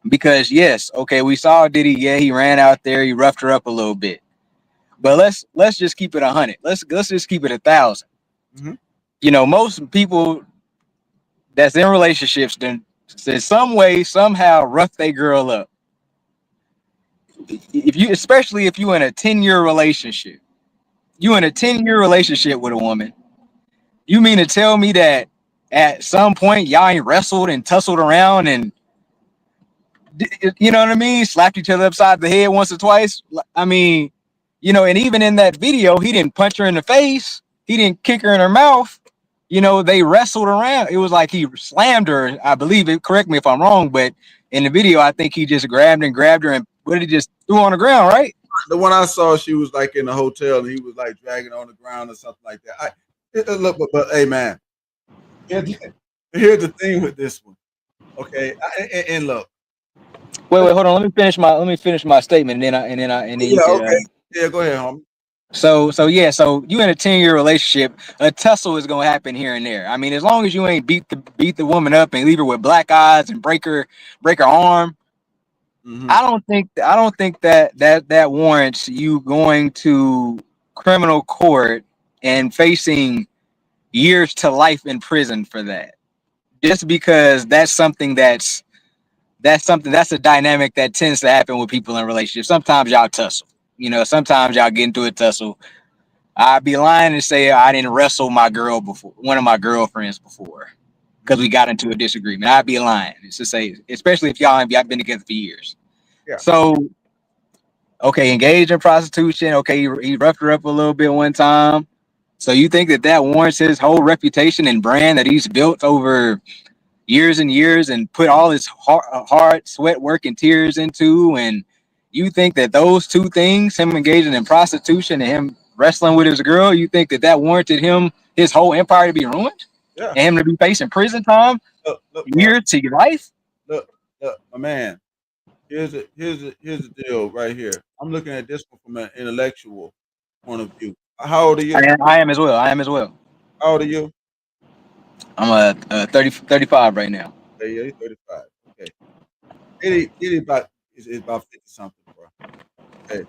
because yes, okay, we saw Diddy. Yeah, he ran out there, he roughed her up a little bit, but let's just keep it 100. Let's just keep it 1,000. mm-hmm. Most people that's in relationships then in some way somehow rough they girl up. Especially if you in a 10-year relationship, you in a 10-year relationship with a woman. You mean to tell me that at some point y'all ain't wrestled and tussled around and you know what I mean? Slapped each other upside the head once or twice. I mean, and even in that video, he didn't punch her in the face. He didn't kick her in her mouth. They wrestled around. It was like he slammed her. I believe it. Correct me if I'm wrong, but in the video, I think he just grabbed her and what did he just threw on the ground, right? The one I saw, she was like in the hotel, and he was like dragging her on the ground or something like that. Look, but hey, man, here's here's the thing with this one, okay? And look, Wait, hold on. Let me finish my statement, and then you yeah, could. okay, yeah, go ahead, homie. So you in a 10-year relationship, a tussle is gonna happen here and there. I mean, as long as you ain't beat the woman up and leave her with black eyes and break her arm, Mm-hmm. I don't think that warrants you going to criminal court and facing years to life in prison for that. Just because that's a dynamic that tends to happen with people in relationships. Sometimes y'all tussle. Sometimes y'all get into a tussle. I'd be lying to say I didn't wrestle one of my girlfriends before, because Mm-hmm. we got into a disagreement. I'd be lying. It's to say, especially if y'all have been together for years. Yeah. So okay, engaged in prostitution. Okay, he roughed her up a little bit one time. So you think that that warrants his whole reputation and brand that he's built over years and years and put all his hard sweat, work, and tears into? And you think that those two things, him engaging in prostitution and him wrestling with his girl, you think that that warranted him his whole empire to be ruined Yeah. and him to be facing prison time, Look, bro. years to your life? Look, my man. Here's the deal right here. I'm looking at this one from an intellectual point of view. How old are you? I am as well. I am as well. How old are you? I'm 35 right now. Okay, yeah, you're 35. Okay. Diddy is about 50 something, bro. Okay.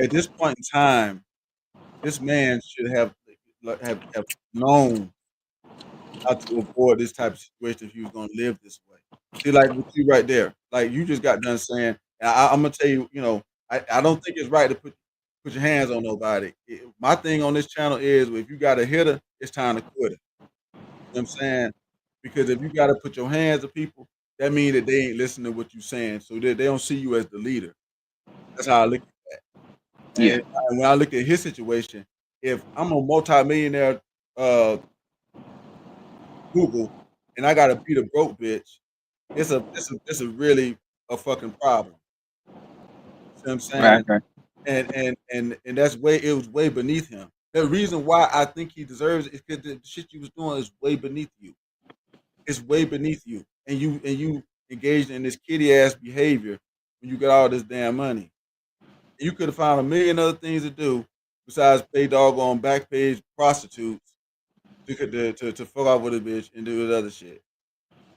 At this point in time, this man should have known how to avoid this type of situation if he was gonna live this way. See, like with you right there, like you just got done saying, and I'm gonna tell you, I don't think it's right to put your hands on nobody. My thing on this channel is if you got a hitter, it's time to quit it. You know what I'm saying? Because if you gotta put your hands on people, that means that they ain't listening to what you're saying. So they don't see you as the leader. That's how I look at it. Yeah. And when I look at his situation, if I'm a multimillionaire Google and I gotta beat a broke bitch, it's a really a fucking problem. See what I'm saying? Right. Right. And that's it was way beneath him. The reason why I think he deserves it is because the shit you was doing is way beneath you. It's way beneath you. And you engaged in this kitty ass behavior when you got all this damn money. You could have found a million other things to do besides pay doggone back page prostitutes to fuck off with a bitch and do this other shit.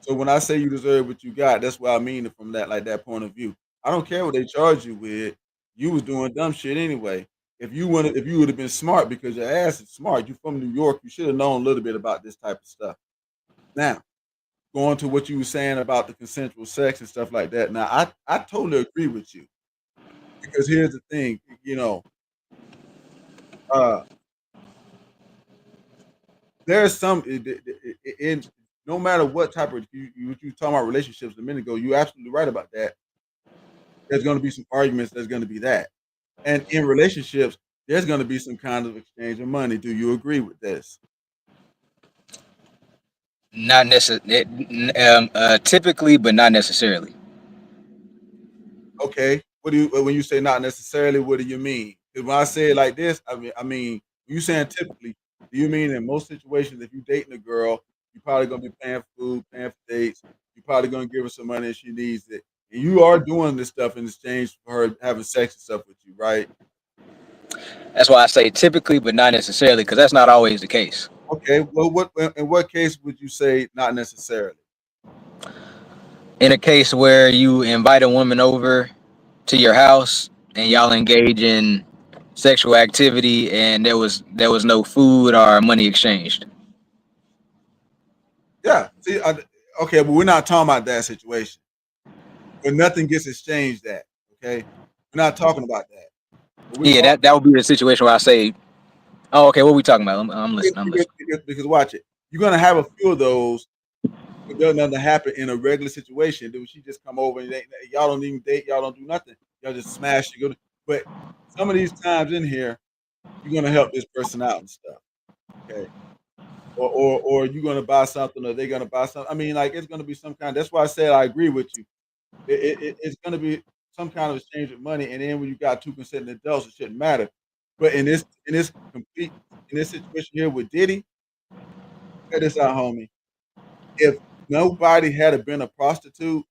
So when I say you deserve what you got, that's what I mean from that point of view. I don't care what they charge you with. You was doing dumb shit anyway. If you would have been smart because your ass is smart, you from New York, you should have known a little bit about this type of stuff. Now, going to what you were saying about the consensual sex and stuff like that. Now, I totally agree with you because here's the thing, uh, there's some in no matter what type of you talking about relationships a minute ago, you're absolutely right about that. There's going to be some arguments. There's going to be that, and in relationships, there's going to be some kind of exchange of money. Do you agree with this? Not necessarily. Typically, but not necessarily. Okay. What do you when you say not necessarily? What do you mean? Because when I say it like this, I mean, you saying typically. Do you mean in most situations, if you're dating a girl, you're probably gonna be paying for food, paying for dates. You're probably gonna give her some money if she needs it, and you are doing this stuff in exchange for her having sex and stuff with you, right? That's why I say typically, but not necessarily, because that's not always the case. Okay. Well, in what case would you say not necessarily? In a case where you invite a woman over to your house and y'all engage in sexual activity and there was no food or money exchanged. Yeah. See, okay, but we're not talking about that situation where nothing gets exchanged. That okay, we're not talking about that. But we're Yeah, talking that would be the situation where I say, oh, okay, what are we talking about? I'm listening. I'm listening. because watch it. You're gonna have a few of those. But there's nothing happen in a regular situation. Then she just come over and y'all don't even date, y'all don't do nothing. Y'all just smash and go. But some of these times in here, you're gonna help this person out and stuff. Okay. Or you're gonna buy something, or they're gonna buy something. I mean, like it's gonna be some kind. That's why I said I agree with you. It's gonna be some kind of exchange of money, and then when you got two consenting adults, it shouldn't matter. But in this situation here with Diddy, check this out, homie. If nobody had been a prostitute,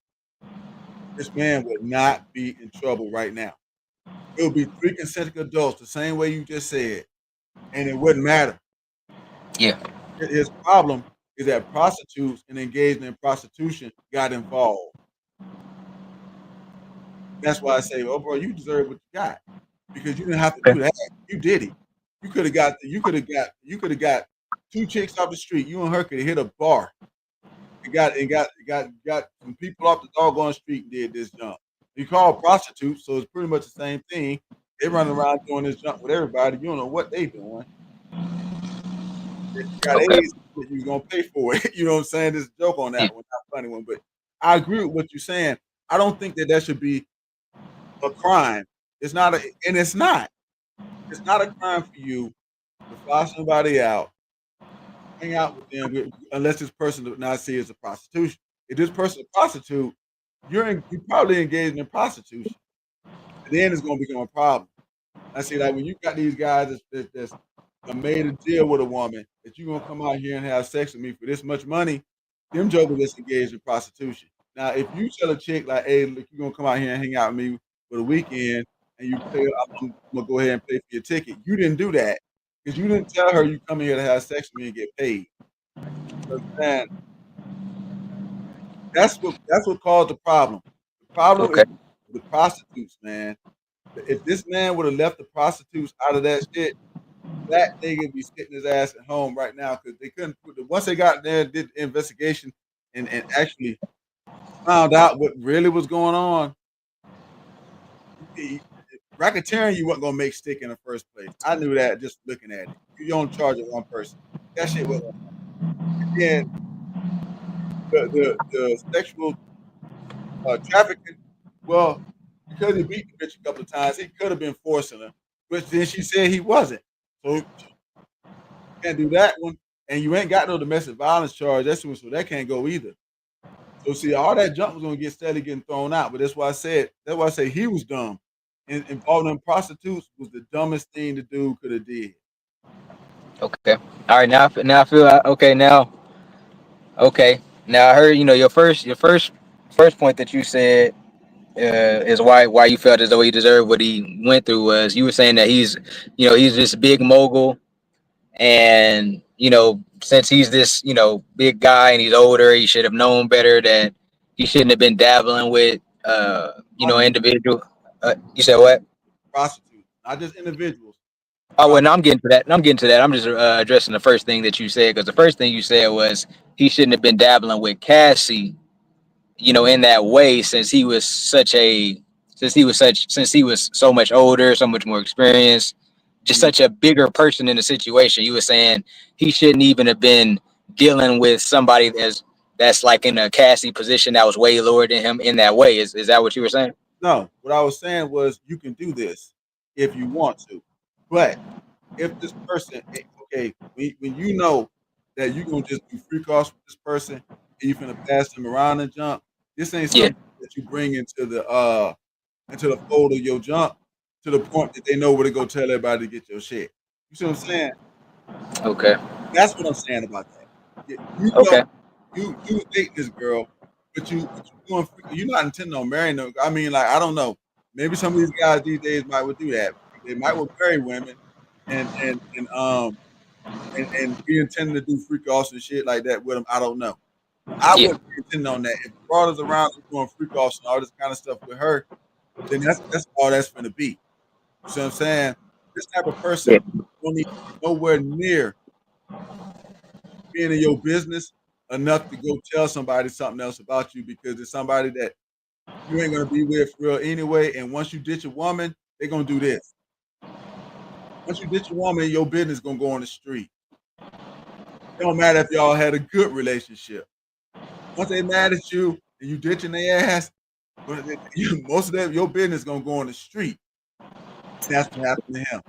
this man would not be in trouble right now. It would be three consenting adults, the same way you just said, and it wouldn't matter. Yeah. His problem is that prostitutes and engaging in prostitution got involved. That's why I say, oh, bro, you deserve what you got because you didn't have to Okay. do that. You did it. You could have got two chicks off the street. You and her could have hit a bar and got some people off the doggone street and did this jump. You call prostitutes, so it's pretty much the same thing. They running around doing this jump with everybody. You don't know what they doing. If you got Okay. AIDS, you're gonna pay for it. You know what I'm saying? This joke on Yeah. that one, not funny one, but I agree with what you're saying. I don't think that that should be a crime. It's not a, and it's not. It's not a crime for you to fly somebody out, hang out with them, unless this person does not see it as a prostitution. If this person is a prostitute, you probably engaged in prostitution. And then it's going to become a problem. I see, like when you got these guys that's made a deal with a woman that you're gonna come out here and have sex with me for this much money, them jokers that's engaged in prostitution. Now, if you tell a chick like, "Hey, look, you're gonna come out here and hang out with me for the weekend," and you pay, I'm gonna go ahead and pay for your ticket. You didn't do that because you didn't tell her you come here to have sex with me and get paid. You understand? That's what caused the problem. The problem is Okay. the prostitutes, man. If this man would have left the prostitutes out of that shit, that nigga be sitting his ass at home right now because they couldn't. Once they got there, did the investigation, and actually found out what really was going on. Racketeering, you wasn't gonna make stick in the first place. I knew that just looking at it. You don't charge it one person. That shit was. Then the sexual trafficking. Well, because he beat the bitch a couple of times, he could have been forcing her, but then she said he wasn't. So you can't do that one. And you ain't got no domestic violence charge. That's so that can't go either. So see, all that junk was gonna get steadily getting thrown out. But that's why I say he was dumb. And involving them prostitutes was the dumbest thing the dude could have did. Okay. All right. Now I feel okay. Okay. Now I heard your first point that you said is why you felt as though he deserved what he went through was you were saying that he's this big mogul, and since he's this big guy and he's older, he should have known better that he shouldn't have been dabbling with individual. You said what? Prostitutes, not just individuals. Oh, well, Prostitutes. no, I'm getting to that. I'm getting to that. I'm just addressing the first thing that you said, because the first thing you said was he shouldn't have been dabbling with Cassie, in that way, since he was so much older, so much more experienced, just Mhm. such a bigger person in the situation. You were saying he shouldn't even have been dealing with somebody that's like in a Cassie position that was way lower than him in that way. Is that what you were saying? No, what I was saying was you can do this if you want to, but if this person, okay, when you know that you're gonna just do free calls with this person and you finna pass them around and jump, this ain't Yeah. something that you bring into the fold of your jump to the point that they know where to go tell everybody to get your shit. You see what I'm saying? Okay. That's what I'm saying about that. You know, Okay. you date this girl, but you doing you're not intending on marrying them. I mean, like I don't know. Maybe some of these guys these days might would do that. They might would marry women and be intending to do freak offs and shit like that with them. I don't know. I Yeah. wouldn't be intending on that. If the broad is around and doing freak offs and all this kind of stuff with her, then that's all that's gonna be. You see what I'm saying? This type of person Yeah. don't need to be nowhere near being in your business enough to go tell somebody something else about you because it's somebody that you ain't gonna be with for real anyway. And once you ditch a woman, they're gonna do this. Once you ditch a woman, your business gonna go on the street. It don't matter if y'all had a good relationship. Once they mad at you and you ditching their ass, most of them your business gonna go on the street. That's what happened to him.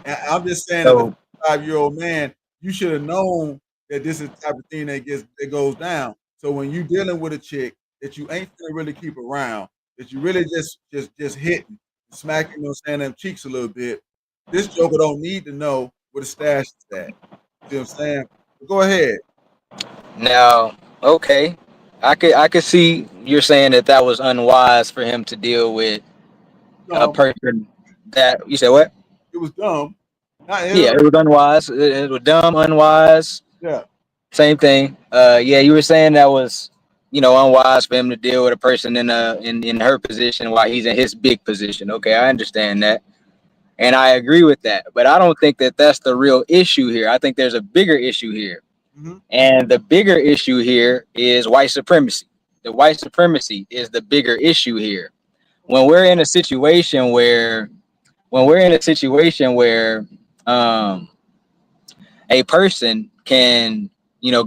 And I'm just saying, as a So 55-year-old man, you should have known that this is the type of thing that goes down. So when you dealing with a chick that you ain't gonna really keep around, that you really just hitting, smacking, saying them cheeks a little bit, this joker don't need to know where the stash is at. See what I'm saying? But go ahead. now, okay, I could see you're saying that was unwise for him to deal with a Dumb. person that you said what? It was dumb. Not Yeah, him. it was unwise. It was dumb, unwise. Yeah. Same thing. Yeah, you were saying that was, unwise for him to deal with a person in her position while he's in his big position. Okay, I understand that, and I agree with that. But I don't think that that's the real issue here. I think there's a bigger issue here, Hmm. and the bigger issue here is white supremacy. The white supremacy is the bigger issue here. When we're in a situation where, when we're in a situation where, um, a person can,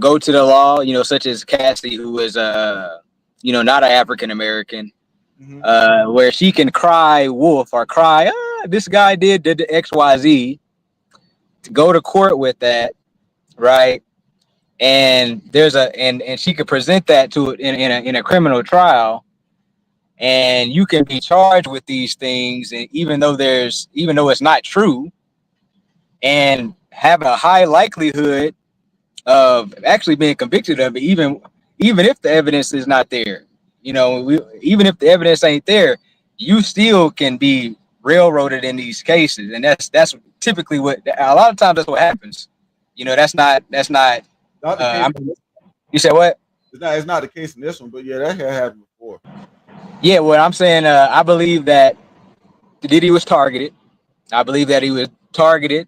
go to the law, such as Cassie, who is not an African American, Mm-hmm. where she can cry wolf or cry, this guy did the XYZ, to go to court with that, right? And and she could present that to it in a criminal trial, and you can be charged with these things, and even though it's not true, and have a high likelihood of actually being convicted of it, even if the evidence is not there. Even if the evidence ain't there, you still can be railroaded in these cases, and that's typically what a lot of times that's what happens. That's not. Not the case. You said what? It's not the case in this one, but yeah, that had happened before. Yeah, what I'm saying, I believe that Diddy was targeted. I believe that he was targeted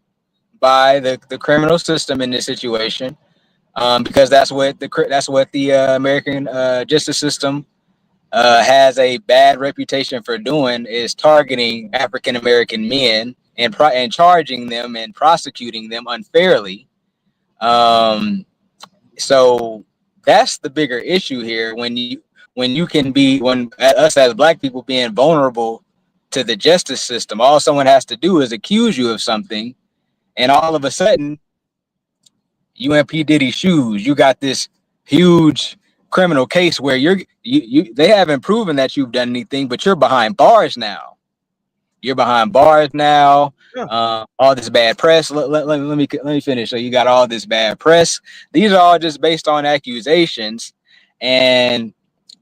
by the criminal system in this situation, because that's what the American justice system has a bad reputation for doing, is targeting African American men and charging them and prosecuting them unfairly. Um, so that's the bigger issue here, when us as black people being vulnerable to the justice system. All someone has to do is accuse you of something, and all of a sudden you in P Diddy's shoes. You got this huge criminal case where they haven't proven that you've done anything, but you're behind bars now. You're behind bars now. Yeah. All this bad press. Let me finish. So you got all this bad press. These are all just based on accusations, and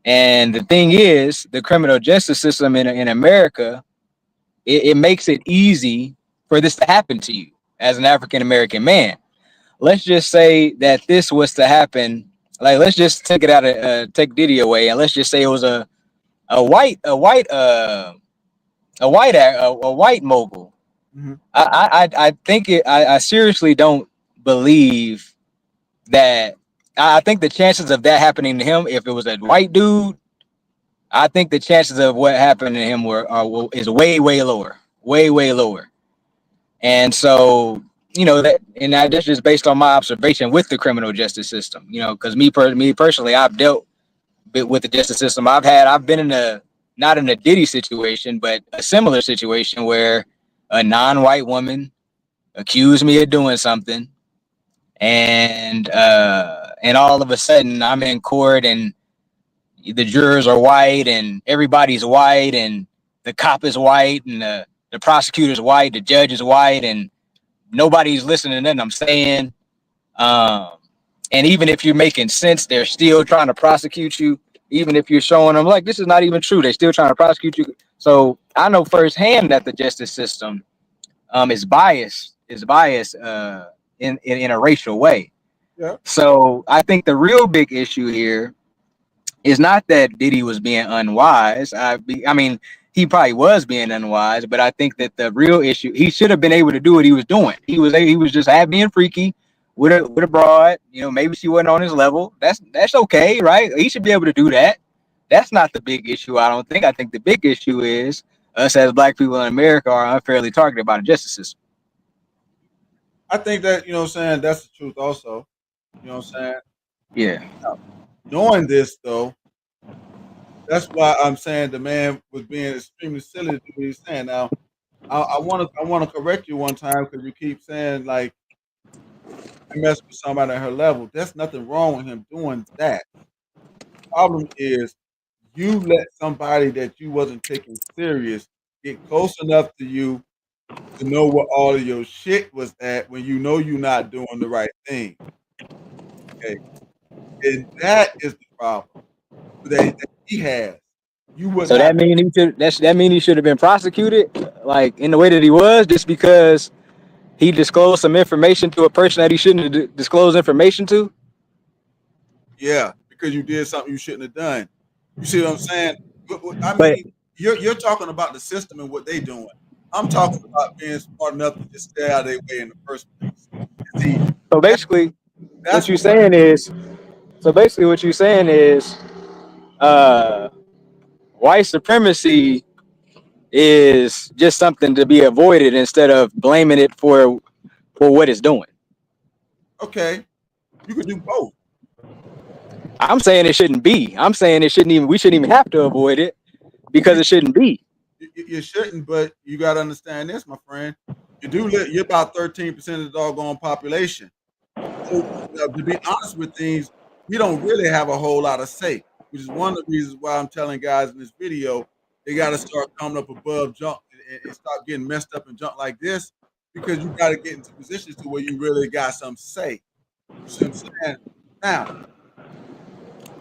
the thing is, the criminal justice system in America, it makes it easy for this to happen to you as an African American man. Let's just say that this was to happen. Like, let's just take Diddy away, and let's just say it was a white a white a white mogul. Mm-hmm. I think I seriously don't believe that. I think the chances of that happening to him, if it was a white dude, I think the chances of what happened to him is way lower, way lower. And so, that's just based on my observation with the criminal justice system. Because me personally, I've dealt with the justice system. I've been in a not in a Diddy situation, but a similar situation where a non-white woman accused me of doing something, and all of a sudden I'm in court, and the jurors are white, and everybody's white, and the cop is white, and the prosecutor's white, the judge is white, and nobody's listening to nothing I'm saying. Um, and even if you're making sense, they're still trying to prosecute you. Even if you're showing them like this is not even true, they're still trying to prosecute you. So I know firsthand that the justice system is biased in a racial way. Yeah. So I think the real big issue here is not that Diddy was being unwise. I mean, he probably was being unwise, but I think that the real issue, he should have been able to do what he was doing. He was just being freaky with a broad. Maybe she wasn't on his level. That's okay, right? He should be able to do that. That's not the big issue, I don't think. I think the big issue is us as black people in America are unfairly targeted by the justice system. I think that, what I'm saying, that's the truth also. You know what I'm saying? Yeah. Knowing this though, that's why I'm saying the man was being extremely silly to do what he's saying. Now, I want to correct you one time because you keep saying like you mess with somebody at her level. There's nothing wrong with him doing that. Problem is you let somebody that you wasn't taking serious get close enough to you to know what all of your shit was at when you know you're not doing the right thing. Okay. And that is the problem that he has. You would So not. that mean he should have been prosecuted like in the way that he was, just because he disclosed some information to a person that he shouldn't have disclosed information to. Yeah, because you did something you shouldn't have done. You see what I'm saying? I But mean, you're talking about the system and what they doing. I'm talking about being smart enough to just stay out of their way in the first place. See, so that, basically, what that's you're what. saying is so basically what you're saying is uh, white supremacy is just something to be avoided instead of blaming it for what it's doing. Okay, you could do both. I'm saying it shouldn't be. I'm saying it shouldn't even. We shouldn't even have to avoid it. because it shouldn't be. You shouldn't, but you got to understand this, my friend. You're about 13% of the doggone population. So, to be honest with things, we don't really have a whole lot of say, which is one of the reasons why I'm telling guys in this video they got to start coming up above junk and stop getting messed up in junk like this, because you got to get into positions to where you really got some say. You see what I'm saying? Now,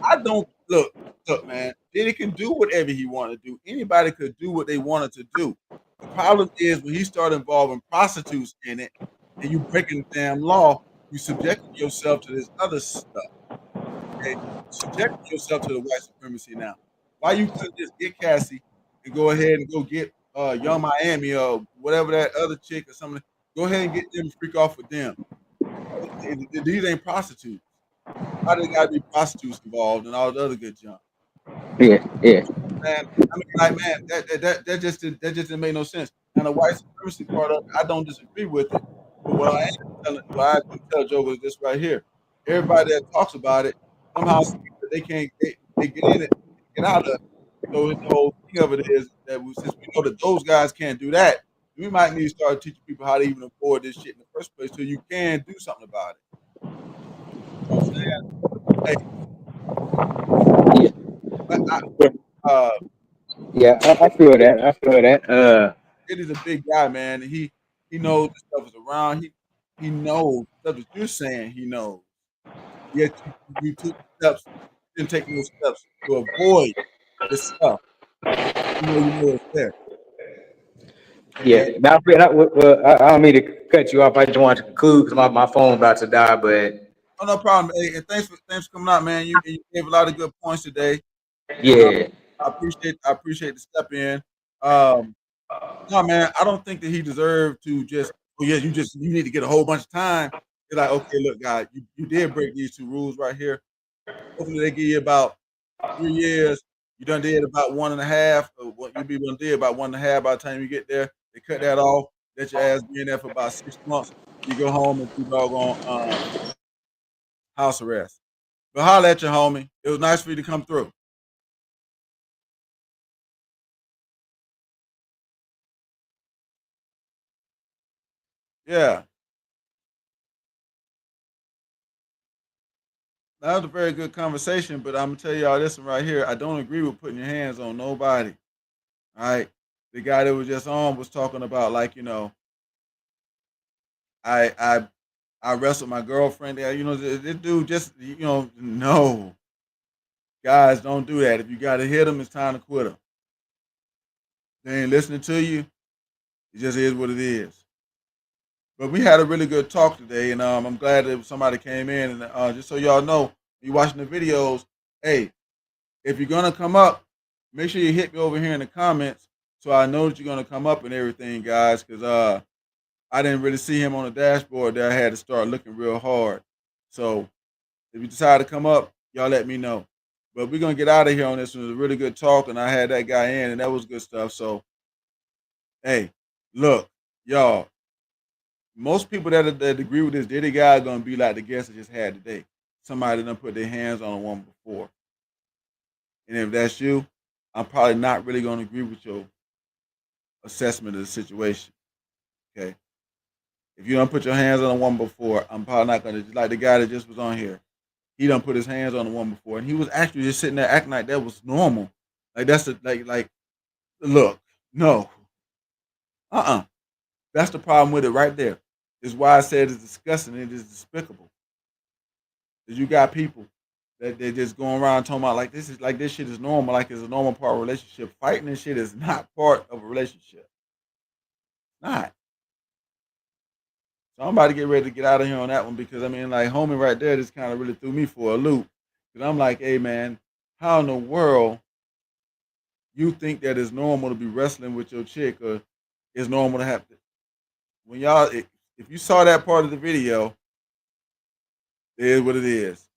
I don't look, man. Diddy can do whatever he want to do. Anybody could do what they wanted to do. The problem is when he started involving prostitutes in it, and you breaking the damn law, you subjecting yourself to this other stuff. Okay, subjecting yourself to the white supremacy now. Why you couldn't just get Cassie and go ahead and go get Young Miami or whatever that other chick or something? Go ahead and get them and freak off with them. These ain't prostitutes. Why they gotta be prostitutes involved and all the other good junk? Yeah, yeah, Man, I mean, like, man, that just didn't make no sense. And the white supremacy part of it, I don't disagree with it. But what I can tell Joe is this right here. Everybody that talks about it somehow seems that they can't they get in it, get out of it. So the whole thing of it is that since we know that those guys can't do that, we might need to start teaching people how to even afford this shit in the first place, so you can do something about it. You know what I'm saying? yeah, Hey, yeah. Yeah, I feel that. I feel that. Diddy's a big guy, man. And he knows this stuff is around. He knows stuff that you're saying. He knows. Yet you took steps, didn't take no steps to avoid this stuff. You know it's there. Yeah. And Now, I don't mean to cut you off. I just wanted to conclude because my phone about to die. But oh, no problem. Hey, and thanks for coming out, man. You gave a lot of good points today, and yeah, I appreciate the step in. Um, no, man, I don't think that he deserved to just. Oh yeah, you need to get a whole bunch of time. It's like, okay, look, guy, you did break these two rules right here. Hopefully, they give you about 3 years. You done did about 1.5. Or what you be done did about 1.5 by the time you get there. They cut that off. Let your ass be in there for about 6 months. You go home and do doggone house arrest. But holla at your homie. It was nice for you to come through. Yeah, that was a very good conversation. But I'm gonna tell y'all this one right here. I don't agree with putting your hands on nobody. All right, the guy that was just on was talking about, like, I I I wrestled my girlfriend there. This dude just, no. Guys, don't do that. If you got to hit them, it's time to quit them. They ain't listening to you. It just is what it is. But we had a really good talk today, and I'm glad that somebody came in. And just so y'all know, you watching the videos, hey, if you're gonna come up, make sure you hit me over here in the comments so I know that you're gonna come up and everything, guys. Because I didn't really see him on the dashboard there. I had to start looking real hard. So if you decide to come up, y'all let me know. But we're gonna get out of here on this one. It was a really good talk, and I had that guy in, and that was good stuff. So, hey, look, y'all. Most people that agree with this Diddy guy are gonna be like the guest I just had today. Somebody done put their hands on a woman before, and if that's you, I'm probably not really gonna agree with your assessment of the situation. Okay, if you don't put your hands on a woman before, I'm probably not gonna, just like the guy that just was on here. He done put his hands on a woman before, and he was actually just sitting there acting like that was normal. Like that's the like look, no, that's the problem with it right there. Is why I said it's disgusting. It is despicable. Is you got people that they just going around talking about like this shit is normal, like it's a normal part of a relationship. Fighting and shit is not part of a relationship. Not. So I'm about to get ready to get out of here on that one because I mean, like, homie right there just kind of really threw me for a loop. Because I'm like, hey man, how in the world you think that it's normal to be wrestling with your chick, or it's normal to have to, when y'all if you saw that part of the video, it is what it is.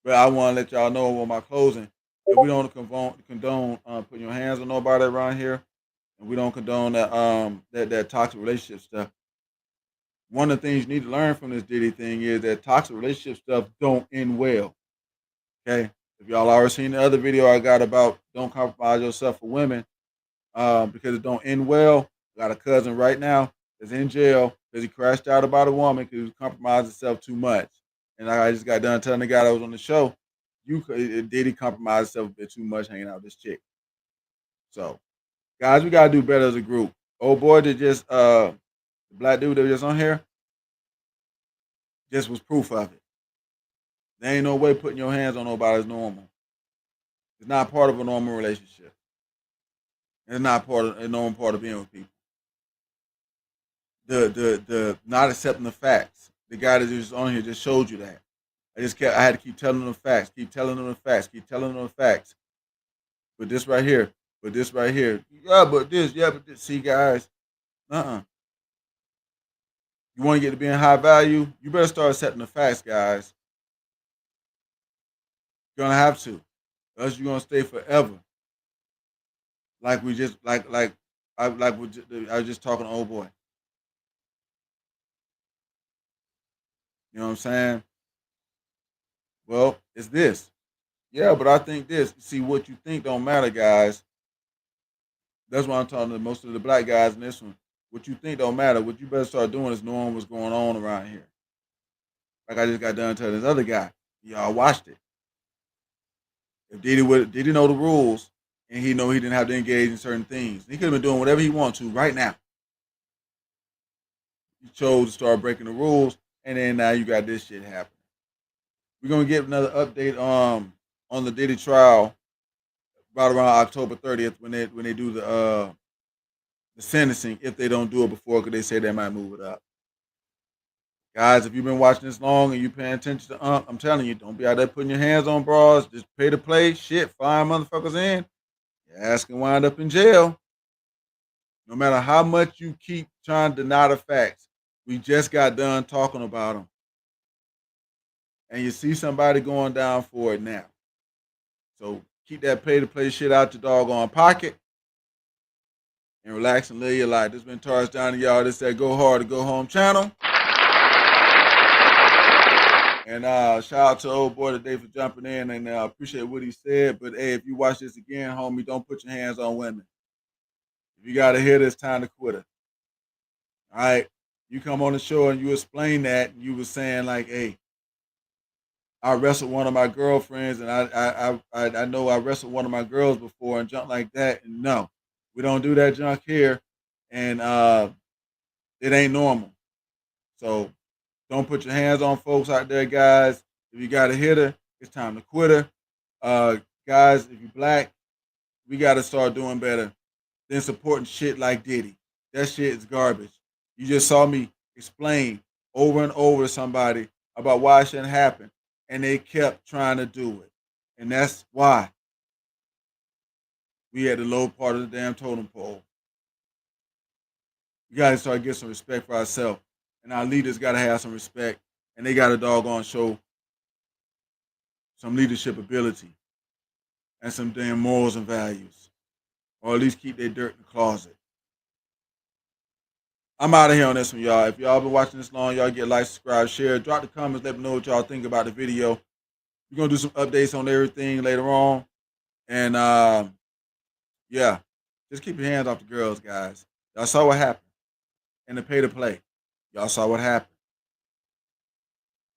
But I want to let y'all know on my closing that we don't condone putting your hands on nobody around here, and we don't condone that toxic relationship stuff. One of the things you need to learn from this Diddy thing is that toxic relationship stuff don't end well. Okay, If y'all already seen the other video I got about don't compromise yourself for women, because it don't end well. I got a cousin right now that's in jail because he crashed out about a woman because he compromised himself too much. And I just got done telling the guy that was on the show, did he compromise himself a bit too much hanging out with this chick. So, guys, we gotta do better as a group. Old boy that just the black dude that was just on here just was proof of it. There ain't no way putting your hands on nobody is normal. It's not part of a normal relationship. It's not part of a normal part of being with people. The not accepting the facts. The guy that was on here just showed you that. I had to keep telling them the facts, keep telling them the facts, keep telling them the facts. But this right here, but this right here. Yeah, but this, yeah, but this. See, guys, you want to get to being high value, you better start accepting the facts, guys. You're gonna have to, or else you're gonna stay forever. Like we just I was just talking to old boy. You know what I'm saying? Well, it's this. Yeah, but I think this. See, what you think don't matter, guys. That's why I'm talking to most of the black guys in this one. What you think don't matter. What you better start doing is knowing what's going on around here. Like I just got done telling this other guy. Y'all watched it. If Diddy know the rules and he know he didn't have to engage in certain things, he could have been doing whatever he wanted to right now. He chose to start breaking the rules, and then now you got this shit happening. We're gonna get another update on the Diddy trial right around October 30th when they do the sentencing, if they don't do it before, because they say they might move it up. Guys, if you've been watching this long and you paying attention to I'm telling you, don't be out there putting your hands on bras. Just pay to play. Shit, fine motherfuckers in. Your ass can wind up in jail. No matter how much you keep trying to deny the facts, we just got done talking about them. And you see somebody going down for it now. So keep that pay to play shit out your doggone pocket and relax and live your life. This has been Taurus down to y'all. This that Go Hard to Go Home channel. And shout out to old boy today for jumping in, and appreciate what he said. But hey, if you watch this again, homie, don't put your hands on women. If you got a hit, it's time to quit her. All right, you come on the show and you explain that, and you were saying like, hey, I wrestled one of my girlfriends, and I know I wrestled one of my girls before and junk like that. And no, we don't do that junk here, and it ain't normal. So don't put your hands on folks out there, guys. If you got a hitter, it's time to quit her. Guys, if you black, we got to start doing better than supporting shit like Diddy. That shit is garbage. You just saw me explain over and over to somebody about why it shouldn't happen, and they kept trying to do it. And that's why we at the low part of the damn totem pole. We got to start getting some respect for ourselves. And our leaders got to have some respect. And they got to doggone show some leadership ability and some damn morals and values. Or at least keep their dirt in the closet. I'm out of here on this one, y'all. If y'all been watching this long, y'all get like, subscribe, share. Drop the comments. Let me know what y'all think about the video. We're going to do some updates on everything later on. And, yeah, just keep your hands off the girls, guys. Y'all saw what happened. And the pay to play. Y'all saw what happened.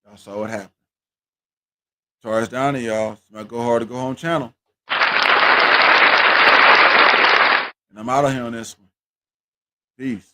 Y'all saw what happened. Taurus down to y'all. It's my Go Hard to Go Home channel. And I'm out of here on this one. Peace.